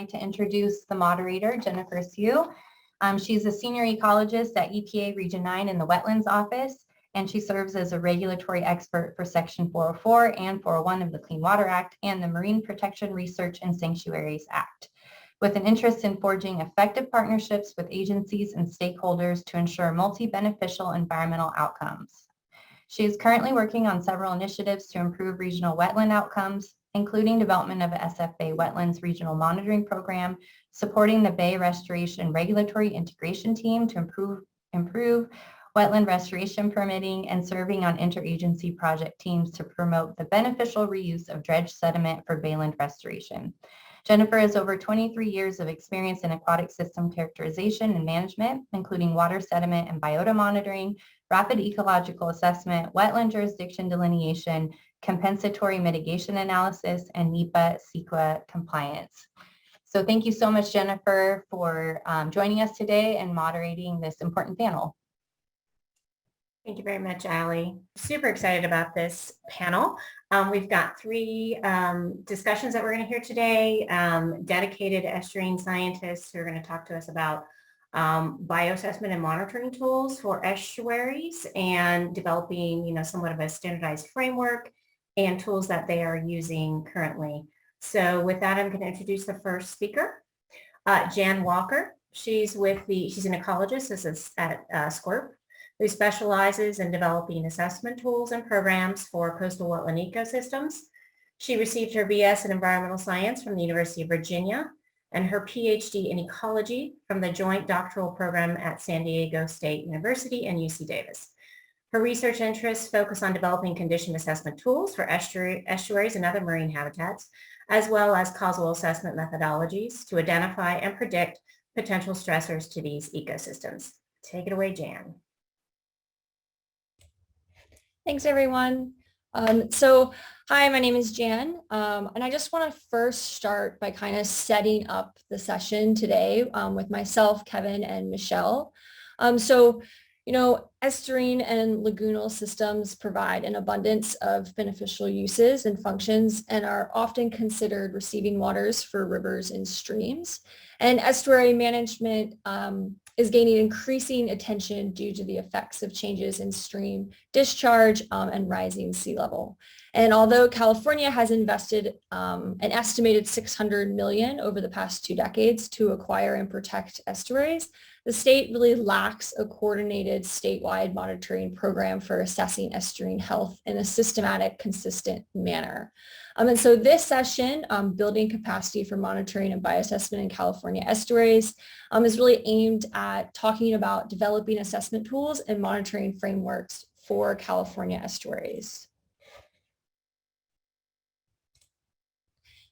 like to introduce the moderator, Jennifer Sue. She's a senior ecologist at EPA Region 9 in the Wetlands Office, and she serves as a regulatory expert for Section 404 and 401 of the Clean Water Act and the Marine Protection Research and Sanctuaries Act, with an interest in forging effective partnerships with agencies and stakeholders to ensure multi-beneficial environmental outcomes. She is currently working on several initiatives to improve regional wetland outcomes, including development of a SF Bay Wetlands Regional Monitoring Program, supporting the Bay Restoration Regulatory Integration Team to improve wetland restoration permitting, and serving on interagency project teams to promote the beneficial reuse of dredged sediment for bayland restoration. Jennifer has over 23 years of experience in aquatic system characterization and management, including water sediment and biota monitoring, rapid ecological assessment, wetland jurisdiction delineation, compensatory mitigation analysis, and NEPA/CEQA compliance. So thank you so much, Jennifer, for joining us today and moderating this important panel. Thank you very much, Allie. Super excited about this panel. We've got three discussions that we're going to hear today. Dedicated estuarine scientists who are going to talk to us about bioassessment and monitoring tools for estuaries and developing, somewhat of a standardized framework and tools that they are using currently. So with that, I'm going to introduce the first speaker, Jan Walker. She's an ecologist. This is at SCORP, who specializes in developing assessment tools and programs for coastal wetland ecosystems. She received her BS in environmental science from the University of Virginia and her PhD in ecology from the joint doctoral program at San Diego State University and UC Davis. Her research interests focus on developing condition assessment tools for estuaries and other marine habitats, as well as causal assessment methodologies to identify and predict potential stressors to these ecosystems. Take it away, Jan. Thanks, everyone. Hi, my name is Jan, and I just want to first start by kind of setting up the session today with myself, Kevin, and Michelle. Estuarine and lagoonal systems provide an abundance of beneficial uses and functions and are often considered receiving waters for rivers and streams. And estuary management is gaining increasing attention due to the effects of changes in stream discharge and rising sea level. And although California has invested an estimated $600 million over the past 2 decades to acquire and protect estuaries, the state really lacks a coordinated statewide monitoring program for assessing estuarine health in a systematic, consistent manner. And so this session, Building Capacity for Monitoring and Bioassessment in California Estuaries, is really aimed at talking about developing assessment tools and monitoring frameworks for California estuaries.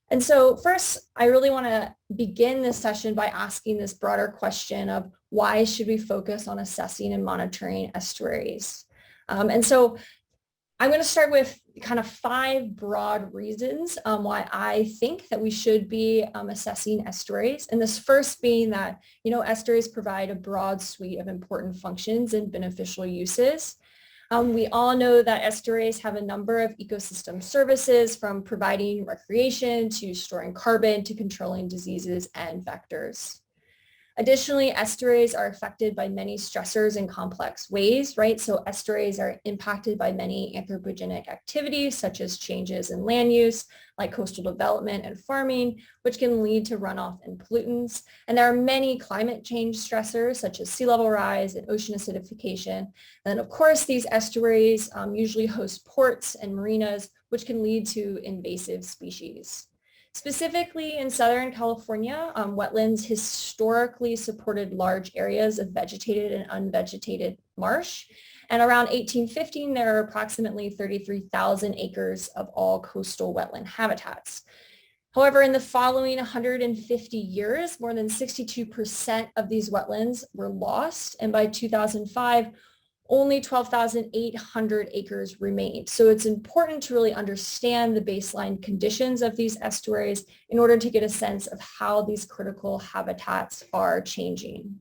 And so first, I really want to begin this session by asking this broader question of why should we focus on assessing and monitoring estuaries? And so I'm going to start with kind of 5 broad reasons why I think that we should be assessing estuaries. And this first being that, estuaries provide a broad suite of important functions and beneficial uses. We all know that estuaries have a number of ecosystem services, from providing recreation to storing carbon to controlling diseases and vectors. Additionally, estuaries are affected by many stressors in complex ways, right? So estuaries are impacted by many anthropogenic activities, such as changes in land use, like coastal development and farming, which can lead to runoff and pollutants. And there are many climate change stressors, such as sea level rise and ocean acidification. And of course, these estuaries usually host ports and marinas, which can lead to invasive species. Specifically in Southern California, wetlands historically supported large areas of vegetated and unvegetated marsh. And around 1815, there are approximately 33,000 acres of all coastal wetland habitats. However, in the following 150 years, more than 62% of these wetlands were lost. And by 2005, only 12,800 acres remained. So it's important to really understand the baseline conditions of these estuaries in order to get a sense of how these critical habitats are changing.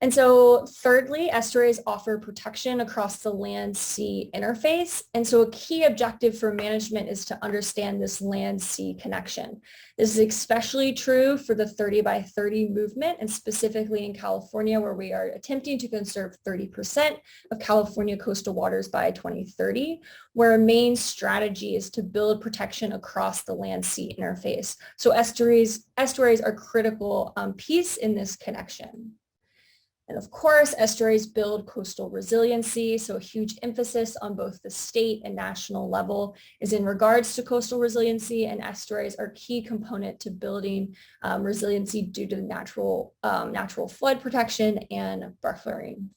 And so thirdly, estuaries offer protection across the land-sea interface. And so a key objective for management is to understand this land-sea connection. This is especially true for the 30 by 30 movement, and specifically in California, where we are attempting to conserve 30% of California coastal waters by 2030, where a main strategy is to build protection across the land-sea interface. So estuaries are critical piece in this connection. And of course, estuaries build coastal resiliency, so a huge emphasis on both the state and national level is in regards to coastal resiliency, and estuaries are a key component to building resiliency due to natural flood protection and buffering.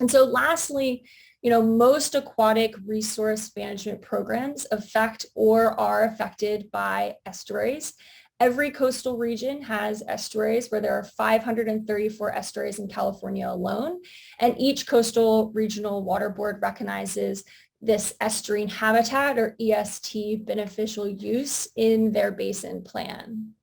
And so lastly, most aquatic resource management programs affect or are affected by estuaries. Every coastal region has estuaries, where there are 534 estuaries in California alone, and each coastal regional water board recognizes this estuarine habitat, or EST, beneficial use in their basin plan.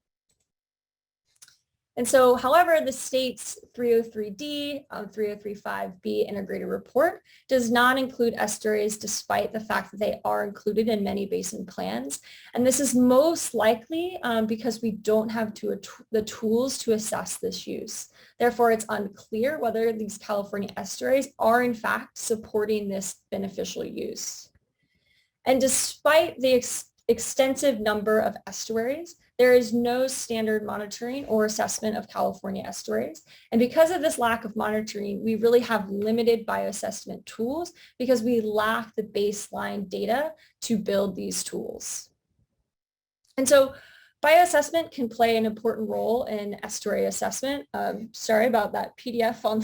And so, however, the state's 303D, 3035B integrated report does not include estuaries, despite the fact that they are included in many basin plans. And this is most likely because we don't have the tools to assess this use. Therefore, it's unclear whether these California estuaries are in fact supporting this beneficial use. And despite the extensive number of estuaries, there is no standard monitoring or assessment of California estuaries. And because of this lack of monitoring, we really have limited bioassessment tools because we lack the baseline data to build these tools. And so bioassessment can play an important role in estuary assessment. Sorry about that PDF on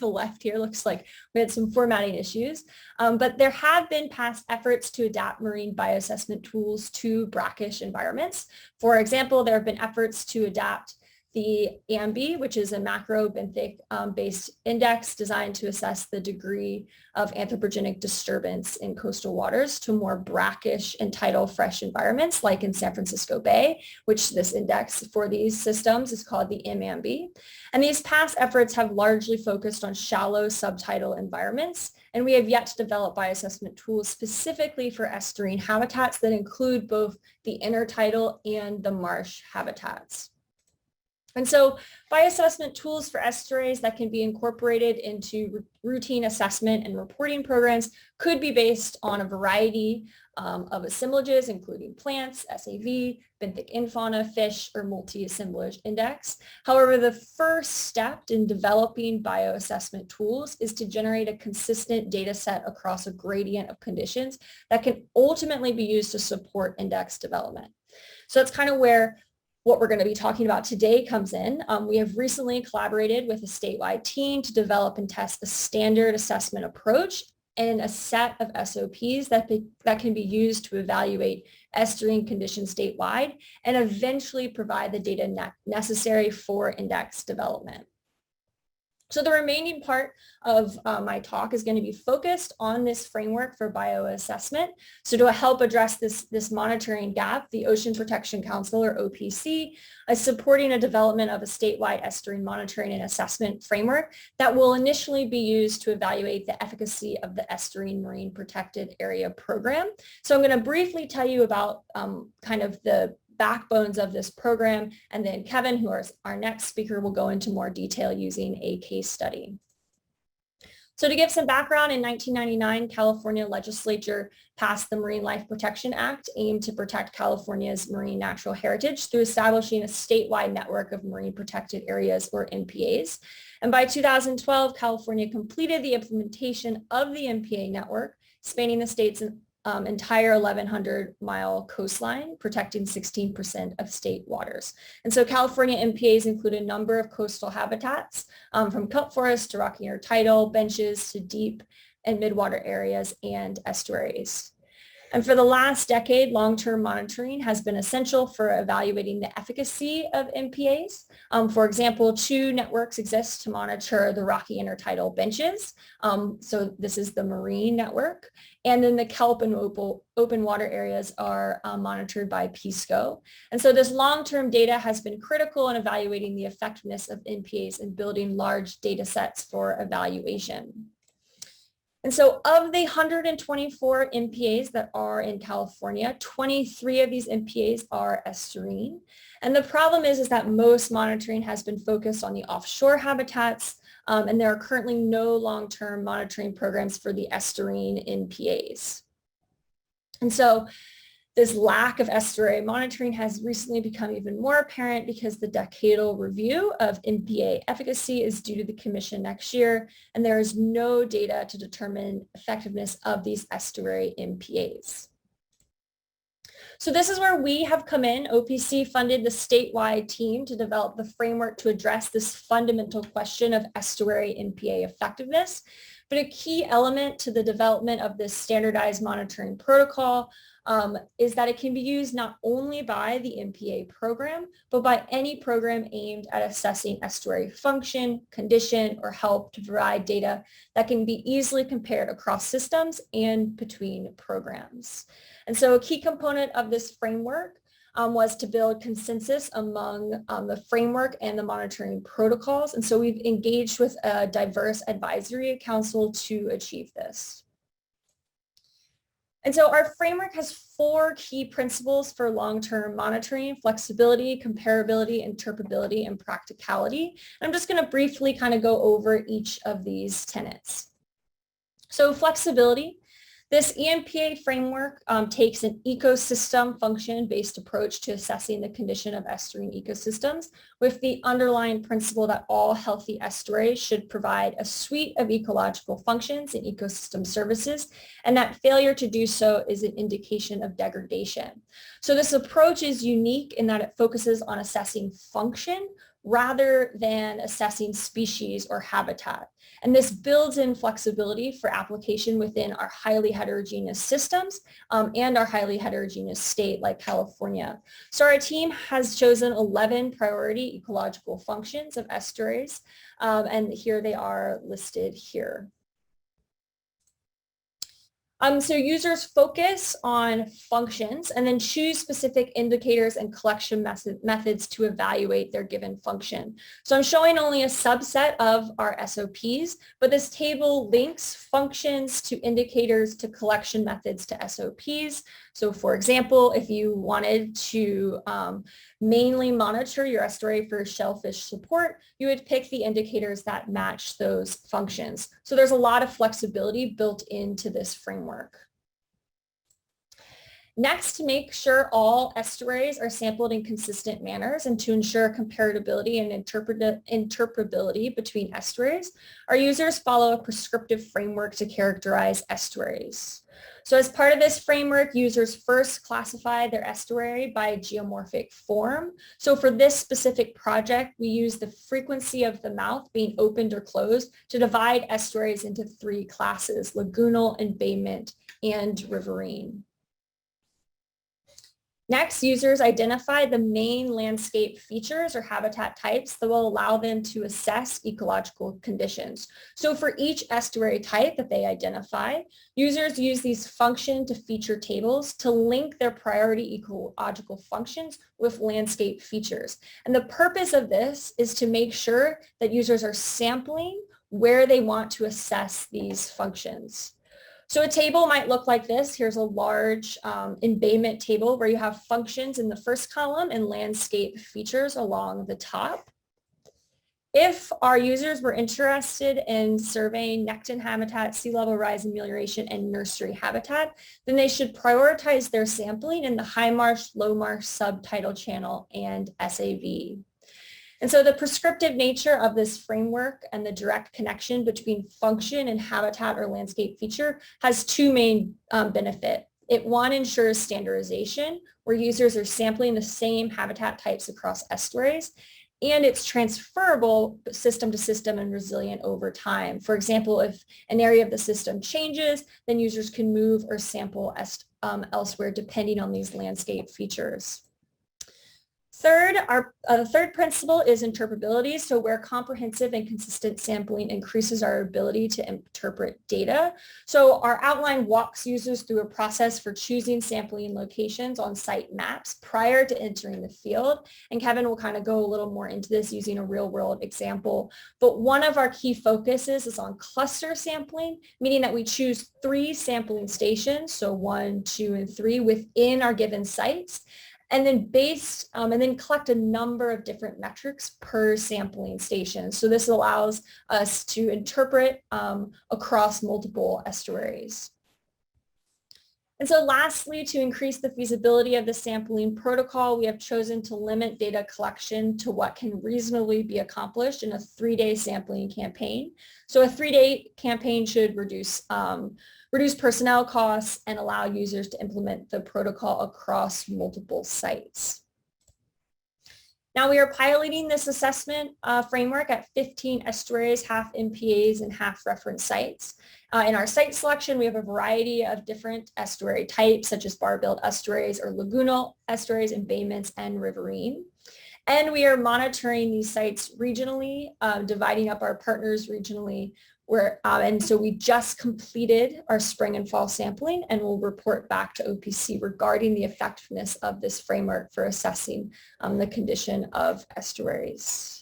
the left here. Looks like we had some formatting issues. But there have been past efforts to adapt marine bioassessment tools to brackish environments. For example, there have been efforts to adapt the AMBI, which is a macrobenthic-based index designed to assess the degree of anthropogenic disturbance in coastal waters, to more brackish and tidal fresh environments, like in San Francisco Bay, which this index for these systems is called the MAMB. And these past efforts have largely focused on shallow subtidal environments, and we have yet to develop bioassessment tools specifically for estuarine habitats that include both the intertidal and the marsh habitats. And so bioassessment tools for estuaries that can be incorporated into routine assessment and reporting programs could be based on a variety of assemblages, including plants, SAV, benthic infauna, fish, or multi-assemblage index. However, the first step in developing bioassessment tools is to generate a consistent data set across a gradient of conditions that can ultimately be used to support index development. So that's kind of where what we're going to be talking about today comes in. We have recently collaborated with a statewide team to develop and test a standard assessment approach and a set of SOPs that can be used to evaluate estuarine conditions statewide and eventually provide the data necessary for index development. So the remaining part of my talk is going to be focused on this framework for bioassessment. So to help address this monitoring gap, the Ocean Protection Council, or OPC, is supporting a development of a statewide estuarine monitoring and assessment framework that will initially be used to evaluate the efficacy of the Estuarine Marine Protected Area Program. So I'm going to briefly tell you about kind of the backbones of this program, and then Kevin, who is our next speaker, will go into more detail using a case study. So to give some background, in 1999, California legislature passed the Marine Life Protection Act, aimed to protect California's marine natural heritage through establishing a statewide network of marine protected areas, or MPAs. And by 2012, California completed the implementation of the MPA network, spanning the state's entire 1,100-mile coastline, protecting 16% of state waters. And so California MPAs include a number of coastal habitats, from kelp forest to rocky intertidal benches to deep and midwater areas and estuaries. And for the last decade, long-term monitoring has been essential for evaluating the efficacy of MPAs. For example, 2 networks exist to monitor the rocky intertidal benches. So this is the marine network. And then the kelp and open water areas are monitored by PSCO. And so this long-term data has been critical in evaluating the effectiveness of MPAs and building large data sets for evaluation. And so of the 124 MPAs that are in California, 23 of these MPAs are estuarine. And the problem is that most monitoring has been focused on the offshore habitats, and there are currently no long-term monitoring programs for the estuarine MPAs. And so this lack of estuary monitoring has recently become even more apparent because the decadal review of MPA efficacy is due to the commission next year, and there is no data to determine effectiveness of these estuary MPAs. So this is where we have come in. OPC funded the statewide team to develop the framework to address this fundamental question of estuary MPA effectiveness. But a key element to the development of this standardized monitoring protocol is that it can be used not only by the MPA program, but by any program aimed at assessing estuary function, condition, or help to provide data that can be easily compared across systems and between programs. And so a key component of this framework was to build consensus among the framework and the monitoring protocols. And so we've engaged with a diverse advisory council to achieve this. And so our framework has 4 key principles for long-term monitoring: flexibility, comparability, interpretability, and practicality. And I'm just going to briefly kind of go over each of these tenets. So flexibility. This EMPA framework takes an ecosystem function-based approach to assessing the condition of estuarine ecosystems, with the underlying principle that all healthy estuaries should provide a suite of ecological functions and ecosystem services, and that failure to do so is an indication of degradation. So this approach is unique in that it focuses on assessing function rather than assessing species or habitat. And this builds in flexibility for application within our highly heterogeneous systems and our highly heterogeneous state like California. So our team has chosen 11 priority ecological functions of estuaries, and here they are listed here. So users focus on functions and then choose specific indicators and collection methods to evaluate their given function. So I'm showing only a subset of our SOPs, but this table links functions to indicators to collection methods to SOPs. So for example, if you wanted to mainly monitor your estuary for shellfish support, you would pick the indicators that match those functions. So there's a lot of flexibility built into this framework. Next, to make sure all estuaries are sampled in consistent manners and to ensure comparability and interpretability between estuaries, our users follow a prescriptive framework to characterize estuaries. So as part of this framework, users first classify their estuary by geomorphic form. So for this specific project, we use the frequency of the mouth being opened or closed to divide estuaries into 3 classes: lagoonal, embayment, and riverine. Next, users identify the main landscape features or habitat types that will allow them to assess ecological conditions. So for each estuary type that they identify, users use these function to feature tables to link their priority ecological functions with landscape features. And the purpose of this is to make sure that users are sampling where they want to assess these functions. So a table might look like this. Here's a large embayment table where you have functions in the first column and landscape features along the top. If our users were interested in surveying nekton habitat, sea level rise amelioration, and nursery habitat, then they should prioritize their sampling in the high marsh, low marsh, subtidal channel, and SAV. And so the prescriptive nature of this framework and the direct connection between function and habitat or landscape feature has 2 main benefits. One ensures standardization, where users are sampling the same habitat types across estuaries, and it's transferable system to system and resilient over time. For example, if an area of the system changes, then users can move or sample elsewhere depending on these landscape features. Third, the third principle is interpretability. So where comprehensive and consistent sampling increases our ability to interpret data. So our outline walks users through a process for choosing sampling locations on site maps prior to entering the field. And Kevin will kind of go a little more into this using a real world example. But one of our key focuses is on cluster sampling, meaning that we choose 3 sampling stations, so 1, 2, and 3 within our given sites, and then collect a number of different metrics per sampling station. So this allows us to interpret across multiple estuaries. And so lastly, to increase the feasibility of the sampling protocol, we have chosen to limit data collection to what can reasonably be accomplished in a 3-day sampling campaign. So a 3-day campaign should reduce personnel costs and allow users to implement the protocol across multiple sites. Now we are piloting this assessment framework at 15 estuaries, half MPAs and half reference sites. In our site selection, we have a variety of different estuary types, such as bar-billed estuaries or lagoonal estuaries, embayments, and riverine. And we are monitoring these sites regionally, dividing up our partners regionally. And so we just completed our spring and fall sampling, and we'll report back to OPC regarding the effectiveness of this framework for assessing the condition of estuaries.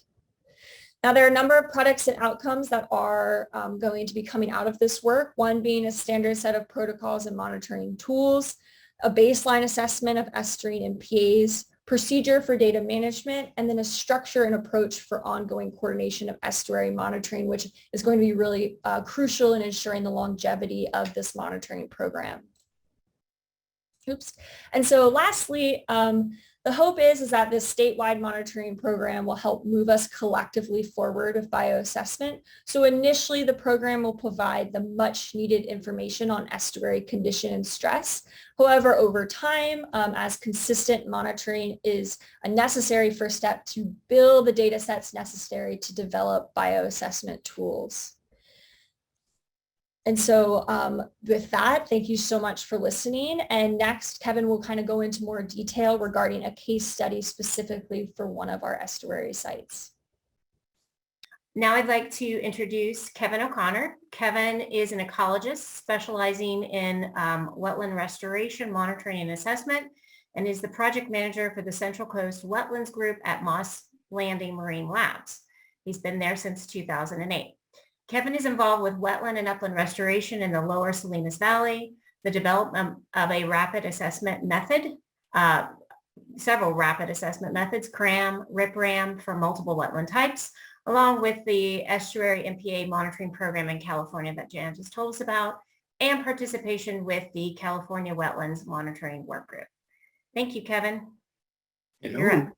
Now, there are a number of products and outcomes that are going to be coming out of this work, one being a standard set of protocols and monitoring tools, a baseline assessment of estuarine MPAs, procedure for data management, and then a structure and approach for ongoing coordination of estuary monitoring, which is going to be really crucial in ensuring the longevity of this monitoring program. Oops. And so lastly, the hope is that this statewide monitoring program will help move us collectively forward with bioassessment. So initially, the program will provide the much needed information on estuary condition and stress. However, over time, as consistent monitoring is a necessary first step to build the data sets necessary to develop bioassessment tools. And so with that, thank you so much for listening. And next, Kevin will kind of go into more detail regarding a case study specifically for one of our estuary sites. Now I'd like to introduce Kevin O'Connor. Kevin is an ecologist specializing in wetland restoration, monitoring, and assessment, and is the project manager for the Central Coast Wetlands Group at Moss Landing Marine Labs. He's been there since 2008. Kevin is involved with wetland and upland restoration in the lower Salinas Valley, the development of a rapid assessment method, several rapid assessment methods, CRAM, RIPRAM for multiple wetland types, along with the estuary MPA monitoring program in California that Jan just told us about, and participation with the California Wetlands Monitoring Workgroup. Thank you, Kevin. You're up.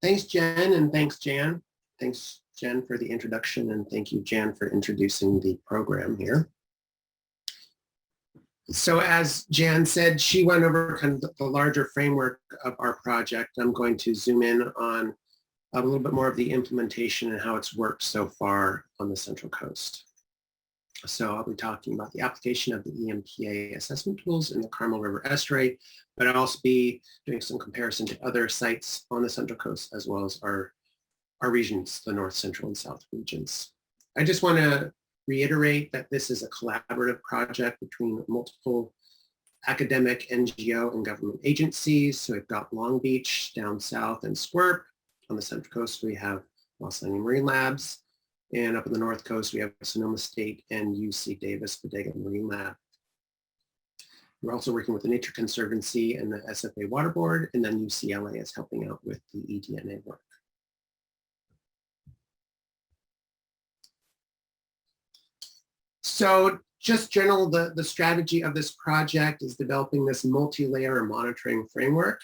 Thanks, Jen, and thanks, Jan. Thanks, Jen, for the introduction, and thank you, Jan, for introducing the program here. So as Jan said, she went over kind of the larger framework of our project. I'm going to zoom in on a little bit more of the implementation and how it's worked so far on the Central Coast. So I'll be talking about the application of the EMPA assessment tools in the Carmel River Estuary, but I'll also be doing some comparison to other sites on the Central Coast as well as our regions, the North, Central, and South regions. I just want to reiterate that this is a collaborative project between multiple academic, NGO, and government agencies. So we've got Long Beach down south and Squirt. On the Central Coast, we have Moss Landing Marine Labs. And up in the North Coast, we have Sonoma State and UC Davis Bodega Marine Lab. We're also working with the Nature Conservancy and the SFA Water Board, and then UCLA is helping out with the eDNA work. So just general, the strategy of this project is developing this multi-layer monitoring framework.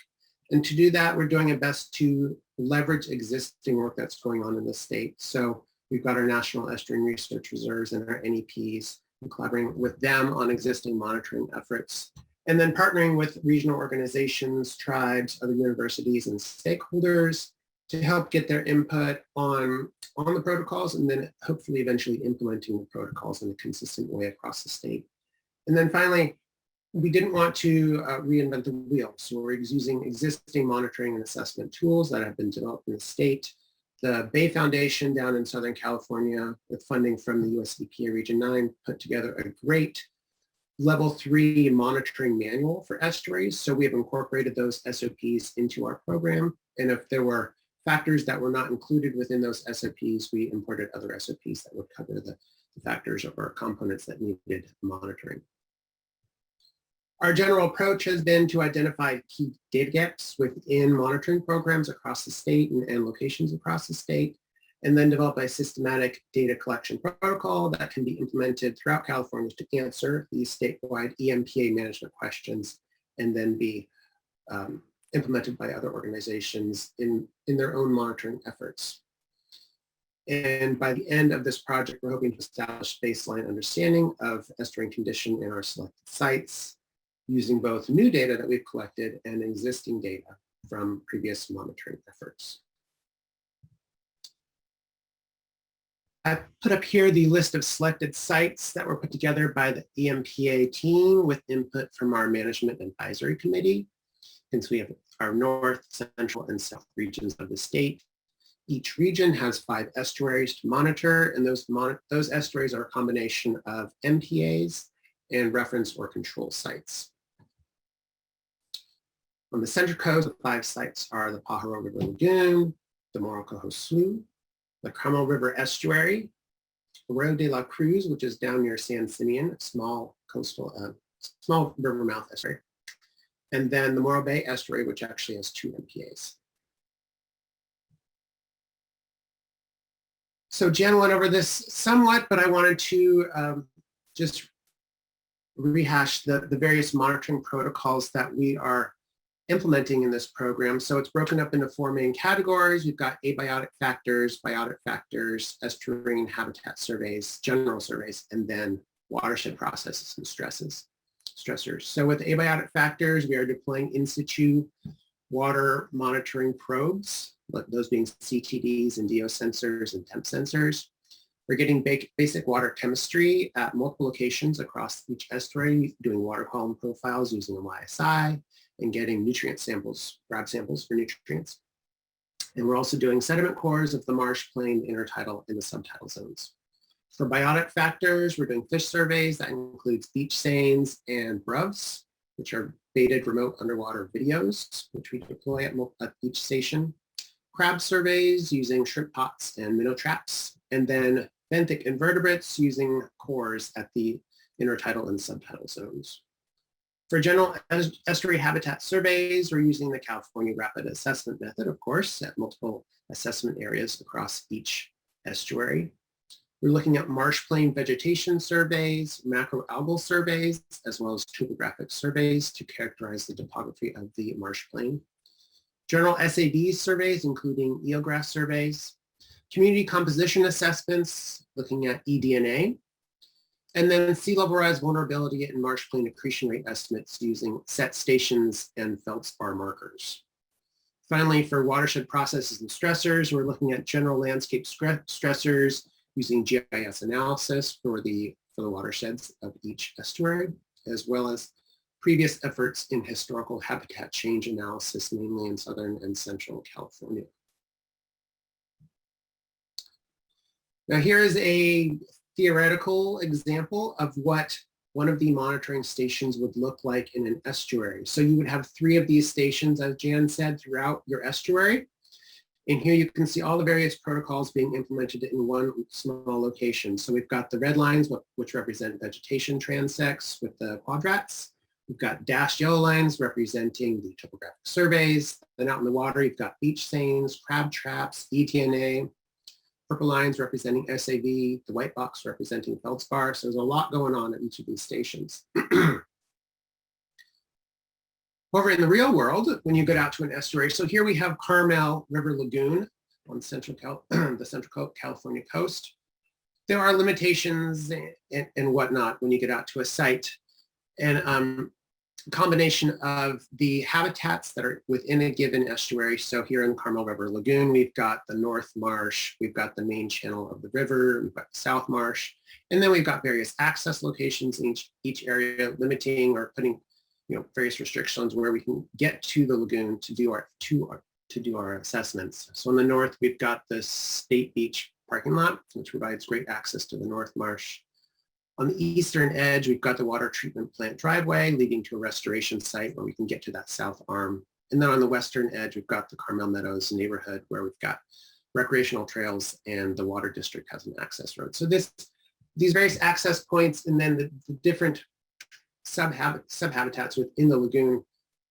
And to do that, we're doing our best to leverage existing work that's going on in the state. So we've got our National Estuarine Research Reserves and our NEPs, and collaborating with them on existing monitoring efforts. And then partnering with regional organizations, tribes, other universities, and stakeholders to help get their input on the protocols, and then hopefully eventually implementing the protocols in a consistent way across the state. And then finally, we didn't want to reinvent the wheel. So we're using existing monitoring and assessment tools that have been developed in the state. The Bay Foundation down in Southern California, with funding from the US EPA Region 9, put together a great level 3 monitoring manual for estuaries. So we have incorporated those SOPs into our program. And if there were factors that were not included within those SOPs, we imported other SOPs that would cover the factors or components that needed monitoring. Our general approach has been to identify key data gaps within monitoring programs across the state and locations across the state, and then develop a systematic data collection protocol that can be implemented throughout California to answer these statewide EMPA management questions, and then be implemented by other organizations in their own monitoring efforts. And by the end of this project, we're hoping to establish baseline understanding of estuarine condition in our selected sites, using both new data that we've collected and existing data from previous monitoring efforts. I put up here the list of selected sites that were put together by the EMPA team with input from our Management Advisory Committee. Since we have our north, central, and south regions of the state, each region has 5 estuaries to monitor, and those estuaries are a combination of MPAs and reference or control sites. On the Central Coast, the 5 sites are the Pajaro River Lagoon, the Morro Coho Slough, the Carmel River Estuary, Arroyo de la Cruz, which is down near San Simeon, a small coastal, small river mouth estuary, and then the Morro Bay Estuary, which actually has 2 MPAs. So Jen went over this somewhat, but I wanted to just rehash the various monitoring protocols that we are implementing in this program. So it's broken up into 4 main categories. We've got abiotic factors, biotic factors, estuarine habitat surveys, general surveys, and then watershed processes and stressors. So with abiotic factors, we are deploying in situ water monitoring probes, those being CTDs and DO sensors and temp sensors. We're getting basic water chemistry at multiple locations across each estuary, doing water column profiles using a YSI, and getting nutrient samples, grab samples for nutrients. And we're also doing sediment cores of the marsh plain, intertidal, and the subtidal zones. For biotic factors, we're doing fish surveys. That includes beach seines and bruvs, which are baited remote underwater videos, which we deploy at each station. Crab surveys using shrimp pots and minnow traps, and then benthic invertebrates using cores at the intertidal and subtidal zones. For general estuary habitat surveys, we're using the California Rapid Assessment Method, of course, at multiple assessment areas across each estuary. We're looking at marsh plain vegetation surveys, macroalgal surveys, as well as topographic surveys to characterize the topography of the marsh plain. General SAD surveys, including eelgrass surveys, community composition assessments, looking at eDNA, and then sea level rise vulnerability and marsh plain accretion rate estimates using set stations and feldspar markers. Finally, for watershed processes and stressors, we're looking at general landscape stressors using GIS analysis for the watersheds of each estuary, as well as previous efforts in historical habitat change analysis, mainly in Southern and Central California. Now here is a theoretical example of what one of the monitoring stations would look like in an estuary. So you would have 3 of these stations, as Jan said, throughout your estuary. And here you can see all the various protocols being implemented in one small location. So we've got the red lines, which represent vegetation transects with the quadrats. We've got dashed yellow lines representing the topographic surveys. Then out in the water, you've got beach seines, crab traps, eDNA, purple lines representing SAV, the white box representing feldspar. So there's a lot going on at each of these stations. Over in the real world, when you get out to an estuary, so here we have Carmel River Lagoon on the Central California coast. There are limitations and whatnot when you get out to a site. And combination of the habitats that are within a given estuary. So here in the Carmel River Lagoon, we've got the North Marsh, we've got the main channel of the river, we've got the South Marsh, and then we've got various access locations in each area, limiting or putting, various restrictions where we can get to the lagoon to do our assessments. So in the north, we've got the State Beach parking lot, which provides great access to the North Marsh. On the eastern edge, we've got the water treatment plant driveway leading to a restoration site where we can get to that south arm. And then on the western edge, we've got the Carmel Meadows neighborhood where we've got recreational trails and the water district has an access road. So these various access points and then the different subhabitats within the lagoon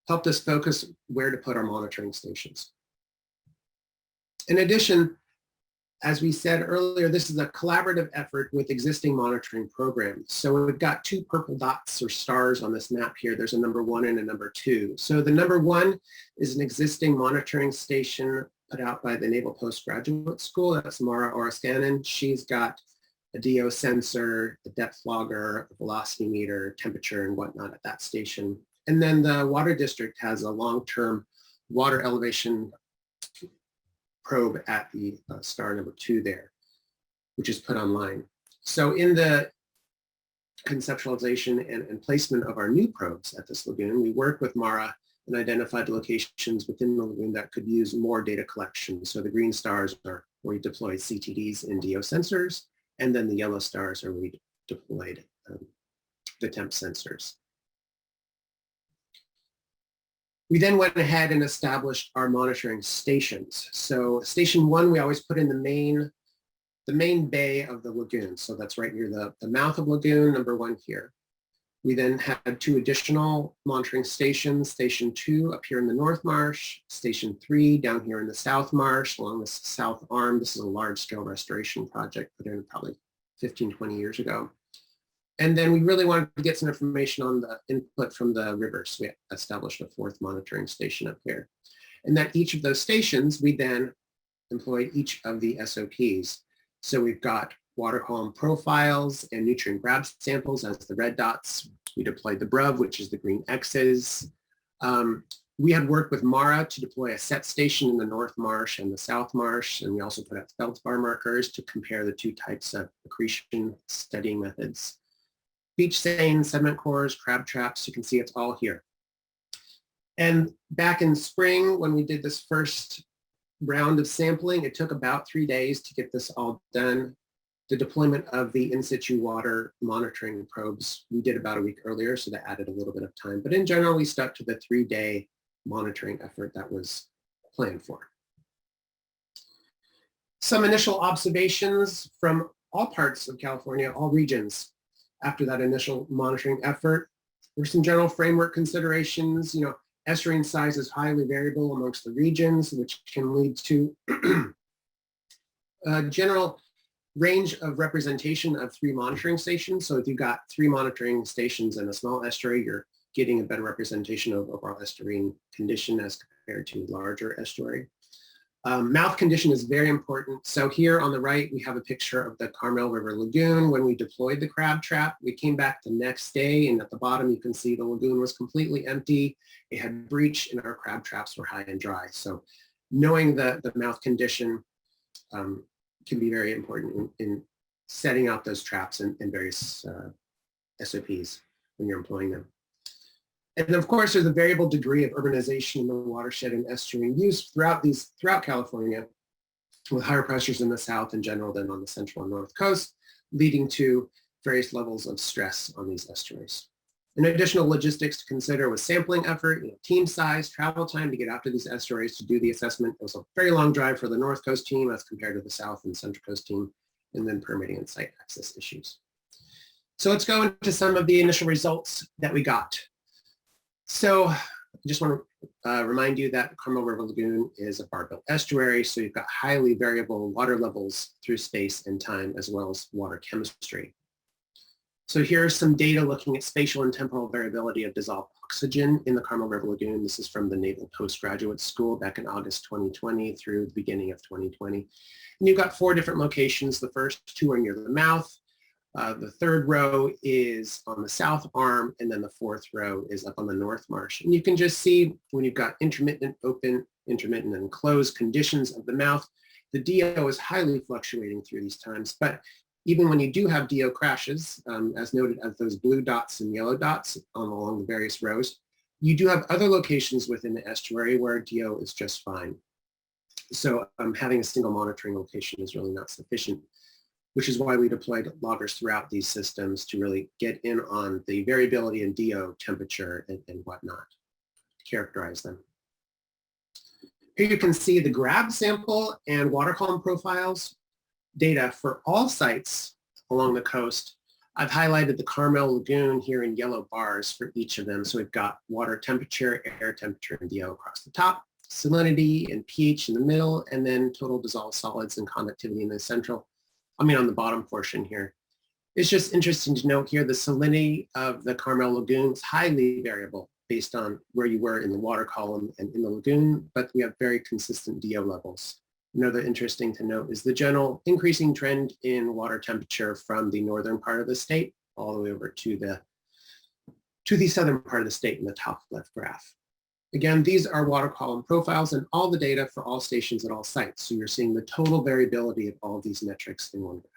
helped us focus where to put our monitoring stations. In addition, as we said earlier, this is a collaborative effort with existing monitoring programs. So we've got two purple dots or stars on this map here. There's a number 1 and a number 2. So the number 1 is an existing monitoring station put out by the Naval Postgraduate School. That's Mara Orascanen. She's got a DO sensor, a depth logger, a velocity meter, temperature and whatnot at that station. And then the water district has a long-term water elevation probe at the star number 2 there, which is put online. So in the conceptualization and placement of our new probes at this lagoon, we worked with Mara and identified locations within the lagoon that could use more data collection. So the green stars are where we deployed CTDs and DO sensors, and then the yellow stars are where we deployed the temp sensors. We then went ahead and established our monitoring stations. So station 1, we always put in the main bay of the lagoon. So that's right near the mouth of lagoon, number 1 here. We then had 2 additional monitoring stations, station 2 up here in the North Marsh, station 3 down here in the South Marsh along the south arm. This is a large scale restoration project put in probably 15, 20 years ago. And then we really wanted to get some information on the input from the river. So we established a 4th monitoring station up here. And that each of those stations, we then employed each of the SOPs. So we've got water column profiles and nutrient grab samples as the red dots. We deployed the BRUV, which is the green X's. We had worked with Mara to deploy a set station in the North Marsh and the South Marsh. And we also put out feldspar markers to compare the 2 types of accretion studying methods. Beach seine, sediment cores, crab traps, you can see it's all here. And back in spring, when we did this first round of sampling, it took about 3 days to get this all done. The deployment of the in-situ water monitoring probes, we did about a week earlier, so that added a little bit of time. But in general, we stuck to the 3-day monitoring effort that was planned for. Some initial observations from all parts of California, all regions. After that initial monitoring effort, there's some general framework considerations. Estuarine size is highly variable amongst the regions, which can lead to a general range of representation of 3 monitoring stations. So if you've got 3 monitoring stations in a small estuary, you're getting a better representation of overall estuarine condition as compared to larger estuary. Mouth condition is very important. So here on the right, we have a picture of the Carmel River Lagoon. When we deployed the crab trap, we came back the next day, and at the bottom, you can see the lagoon was completely empty. It had breach, and our crab traps were high and dry. So knowing the mouth condition can be very important in setting out those traps and various SOPs when you're employing them. And of course, there's a variable degree of urbanization in the watershed and estuarine use throughout California, with higher pressures in the south in general than on the central and north coast, leading to various levels of stress on these estuaries. An additional logistics to consider was sampling effort, team size, travel time to get out to these estuaries to do the assessment. It was a very long drive for the North Coast team as compared to the South and Central Coast team, and then permitting and site access issues. So let's go into some of the initial results that we got. So I just want to remind you that Carmel River Lagoon is a bar-built estuary, so you've got highly variable water levels through space and time, as well as water chemistry. So here's some data looking at spatial and temporal variability of dissolved oxygen in the Carmel River Lagoon. This is from the Naval Postgraduate School back in August 2020 through the beginning of 2020. And you've got 4 different locations. The first 2 are near the mouth. The third row is on the south arm, and then the fourth row is up on the north marsh. And you can just see when you've got intermittent open, intermittent and closed conditions of the mouth, the DO is highly fluctuating through these times. But even when you do have DO crashes, as noted as those blue dots and yellow dots along the various rows, you do have other locations within the estuary where DO is just fine. So having a single monitoring location is really not sufficient, which is why we deployed loggers throughout these systems to really get in on the variability in DO temperature and whatnot to characterize them. Here you can see the grab sample and water column profiles data for all sites along the coast. I've highlighted the Carmel Lagoon here in yellow bars for each of them. So we've got water temperature, air temperature, and DO across the top, salinity and pH in the middle, and then total dissolved solids and conductivity in the central. On the bottom portion here. It's just interesting to note here the salinity of the Carmel Lagoon is highly variable based on where you were in the water column and in the lagoon, but we have very consistent DO levels. Another interesting to note is the general increasing trend in water temperature from the northern part of the state all the way over to the southern part of the state in the top left graph. Again, these are water column profiles and all the data for all stations at all sites. So you're seeing the total variability of all of these metrics in one graph.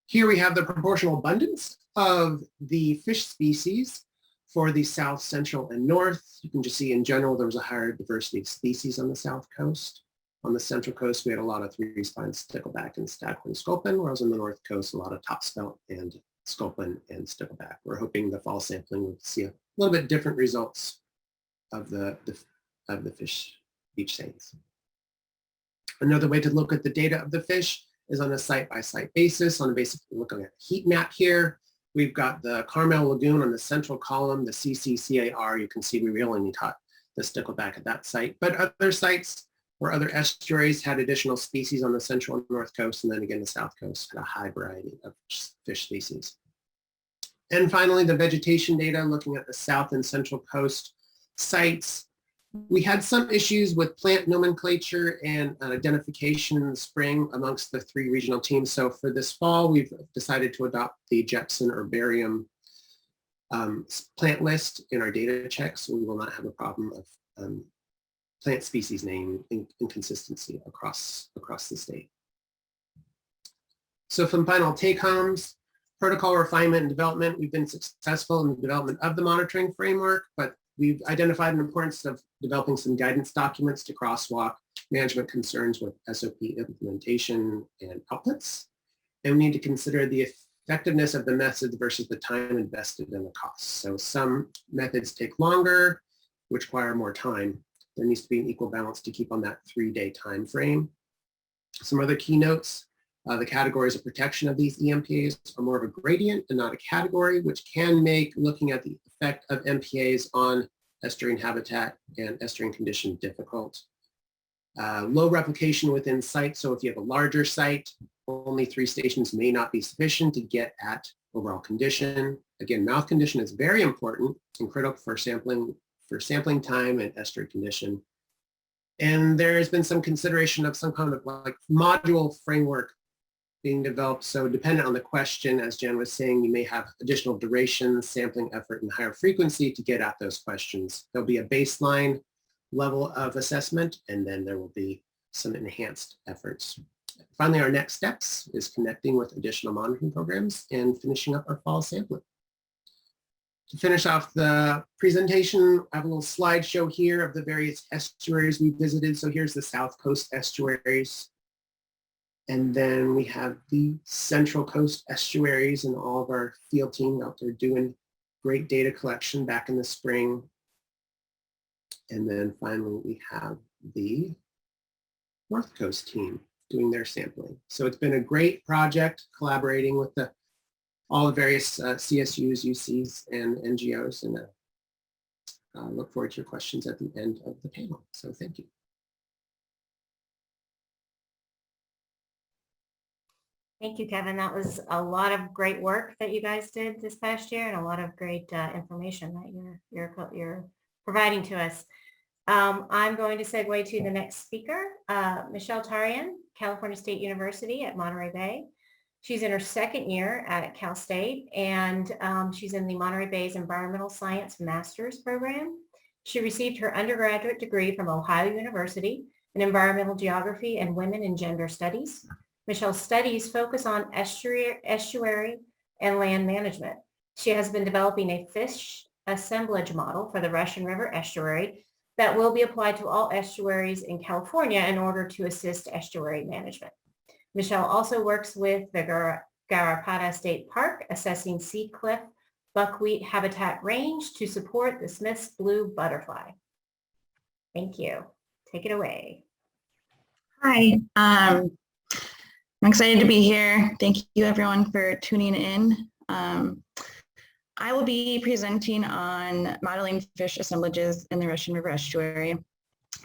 Here we have the proportional abundance of the fish species for the south, central, and north. You can just see in general, there was a higher diversity of species on the south coast. On the central coast, we had a lot of three-spine stickleback and staghoorn sculpin, whereas on the north coast, a lot of topspelt and sculpin and stickleback. We're hoping the fall sampling will see a little bit different results of the fish beach stains. Another way to look at the data of the fish is on a site-by-site basis. On a basic looking at a heat map here, we've got the Carmel Lagoon on the central column, the CCCAR. You can see we only caught the stickleback at that site, but other sites or other estuaries had additional species on the central and north coast, and then again the south coast had a high variety of fish species. And finally, the vegetation data, looking at the south and central coast sites. We had some issues with plant nomenclature and identification in the spring amongst the three regional teams. So for this fall, we've decided to adopt the Jepson herbarium plant list in our data checks. So we will not have a problem of plant species name inconsistency across the state. So from final take-homes, protocol refinement and development, we've been successful in the development of the monitoring framework, but we've identified an importance of developing some guidance documents to crosswalk management concerns with SOP implementation and outputs. And we need to consider the effectiveness of the methods versus the time invested and the costs. So some methods take longer, which require more time. There needs to be an equal balance to keep on that 3-day time frame. Some other keynotes. The categories of protection of these EMPAs are more of a gradient and not a category, which can make looking at the effect of MPAs on estuarine habitat and estuarine condition difficult. Low replication within sites. So if you have a larger site, only 3 stations may not be sufficient to get at overall condition. Again, mouth condition is very important and critical for sampling time and estuary condition. And there has been some consideration of some kind of like module framework being developed. So dependent on the question, as Jen was saying, you may have additional duration, sampling effort, and higher frequency to get at those questions. There'll be a baseline level of assessment, and then there will be some enhanced efforts. Finally, our next steps is connecting with additional monitoring programs and finishing up our fall sampling. To finish off the presentation, I have a little slideshow here of the various estuaries we visited. So here's the South Coast estuaries. And then we have the Central Coast estuaries and all of our field team out there doing great data collection back in the spring. And then finally, we have the North Coast team doing their sampling. So it's been a great project collaborating with all the various CSUs, UCs, and NGOs. And I look forward to your questions at the end of the panel. So thank you. Thank you, Kevin. That was a lot of great work that you guys did this past year and a lot of great information that you're providing to us. I'm going to segue to the next speaker, Michelle Tarion, California State University at Monterey Bay. She's in her second year at Cal State, and she's in the Monterey Bay's Environmental Science Master's Program. She received her undergraduate degree from Ohio University in Environmental Geography and Women and Gender Studies. Michelle's studies focus on estuary and land management. She has been developing a fish assemblage model for the Russian River Estuary that will be applied to all estuaries in California in order to assist estuary management. Michelle also works with the Garrapatta State Park, assessing sea cliff buckwheat habitat range to support the Smith's blue butterfly. Thank you. Take it away. Hi, I'm excited to be here. Thank you everyone for tuning in. I will be presenting on modeling fish assemblages in the Russian River Estuary.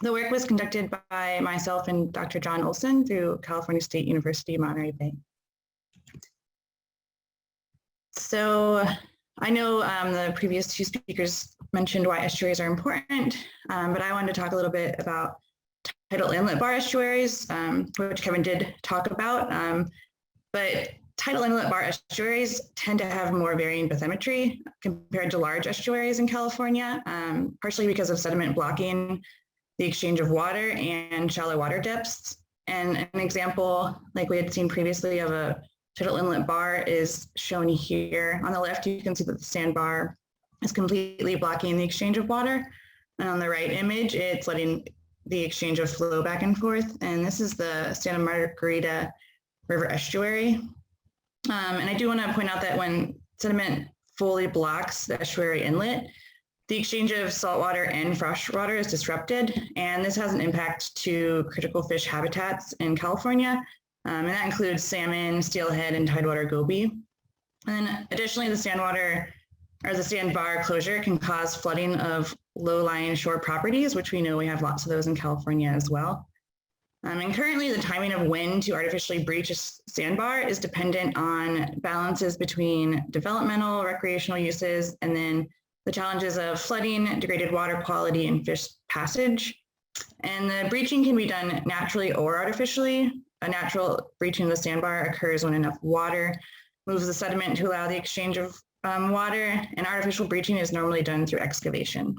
The work was conducted by myself and Dr. John Olson through California State University, Monterey Bay. So I know the previous two speakers mentioned why estuaries are important, but I wanted to talk a little bit about tidal inlet bar estuaries, which Kevin did talk about. But tidal inlet bar estuaries tend to have more varying bathymetry compared to large estuaries in California, partially because of sediment blocking the exchange of water and shallow water depths. And an example, like we had seen previously, of a tidal inlet bar is shown here. On the left, you can see that the sandbar is completely blocking the exchange of water. And on the right image, it's letting the exchange of flow back and forth. And this is the Santa Margarita River Estuary. And I do want to point out that when sediment fully blocks the estuary inlet, the exchange of saltwater and freshwater is disrupted, and this has an impact to critical fish habitats in California, and that includes salmon, steelhead, and tidewater goby. And then additionally, the sandbar closure can cause flooding of low-lying shore properties, which we know we have lots of those in California as well. And currently, the timing of when to artificially breach a sandbar is dependent on balances between developmental, recreational uses, and then the challenges of flooding, degraded water quality, and fish passage. And the breaching can be done naturally or artificially. A natural breaching of the sandbar occurs when enough water moves the sediment to allow the exchange of water, and artificial breaching is normally done through excavation.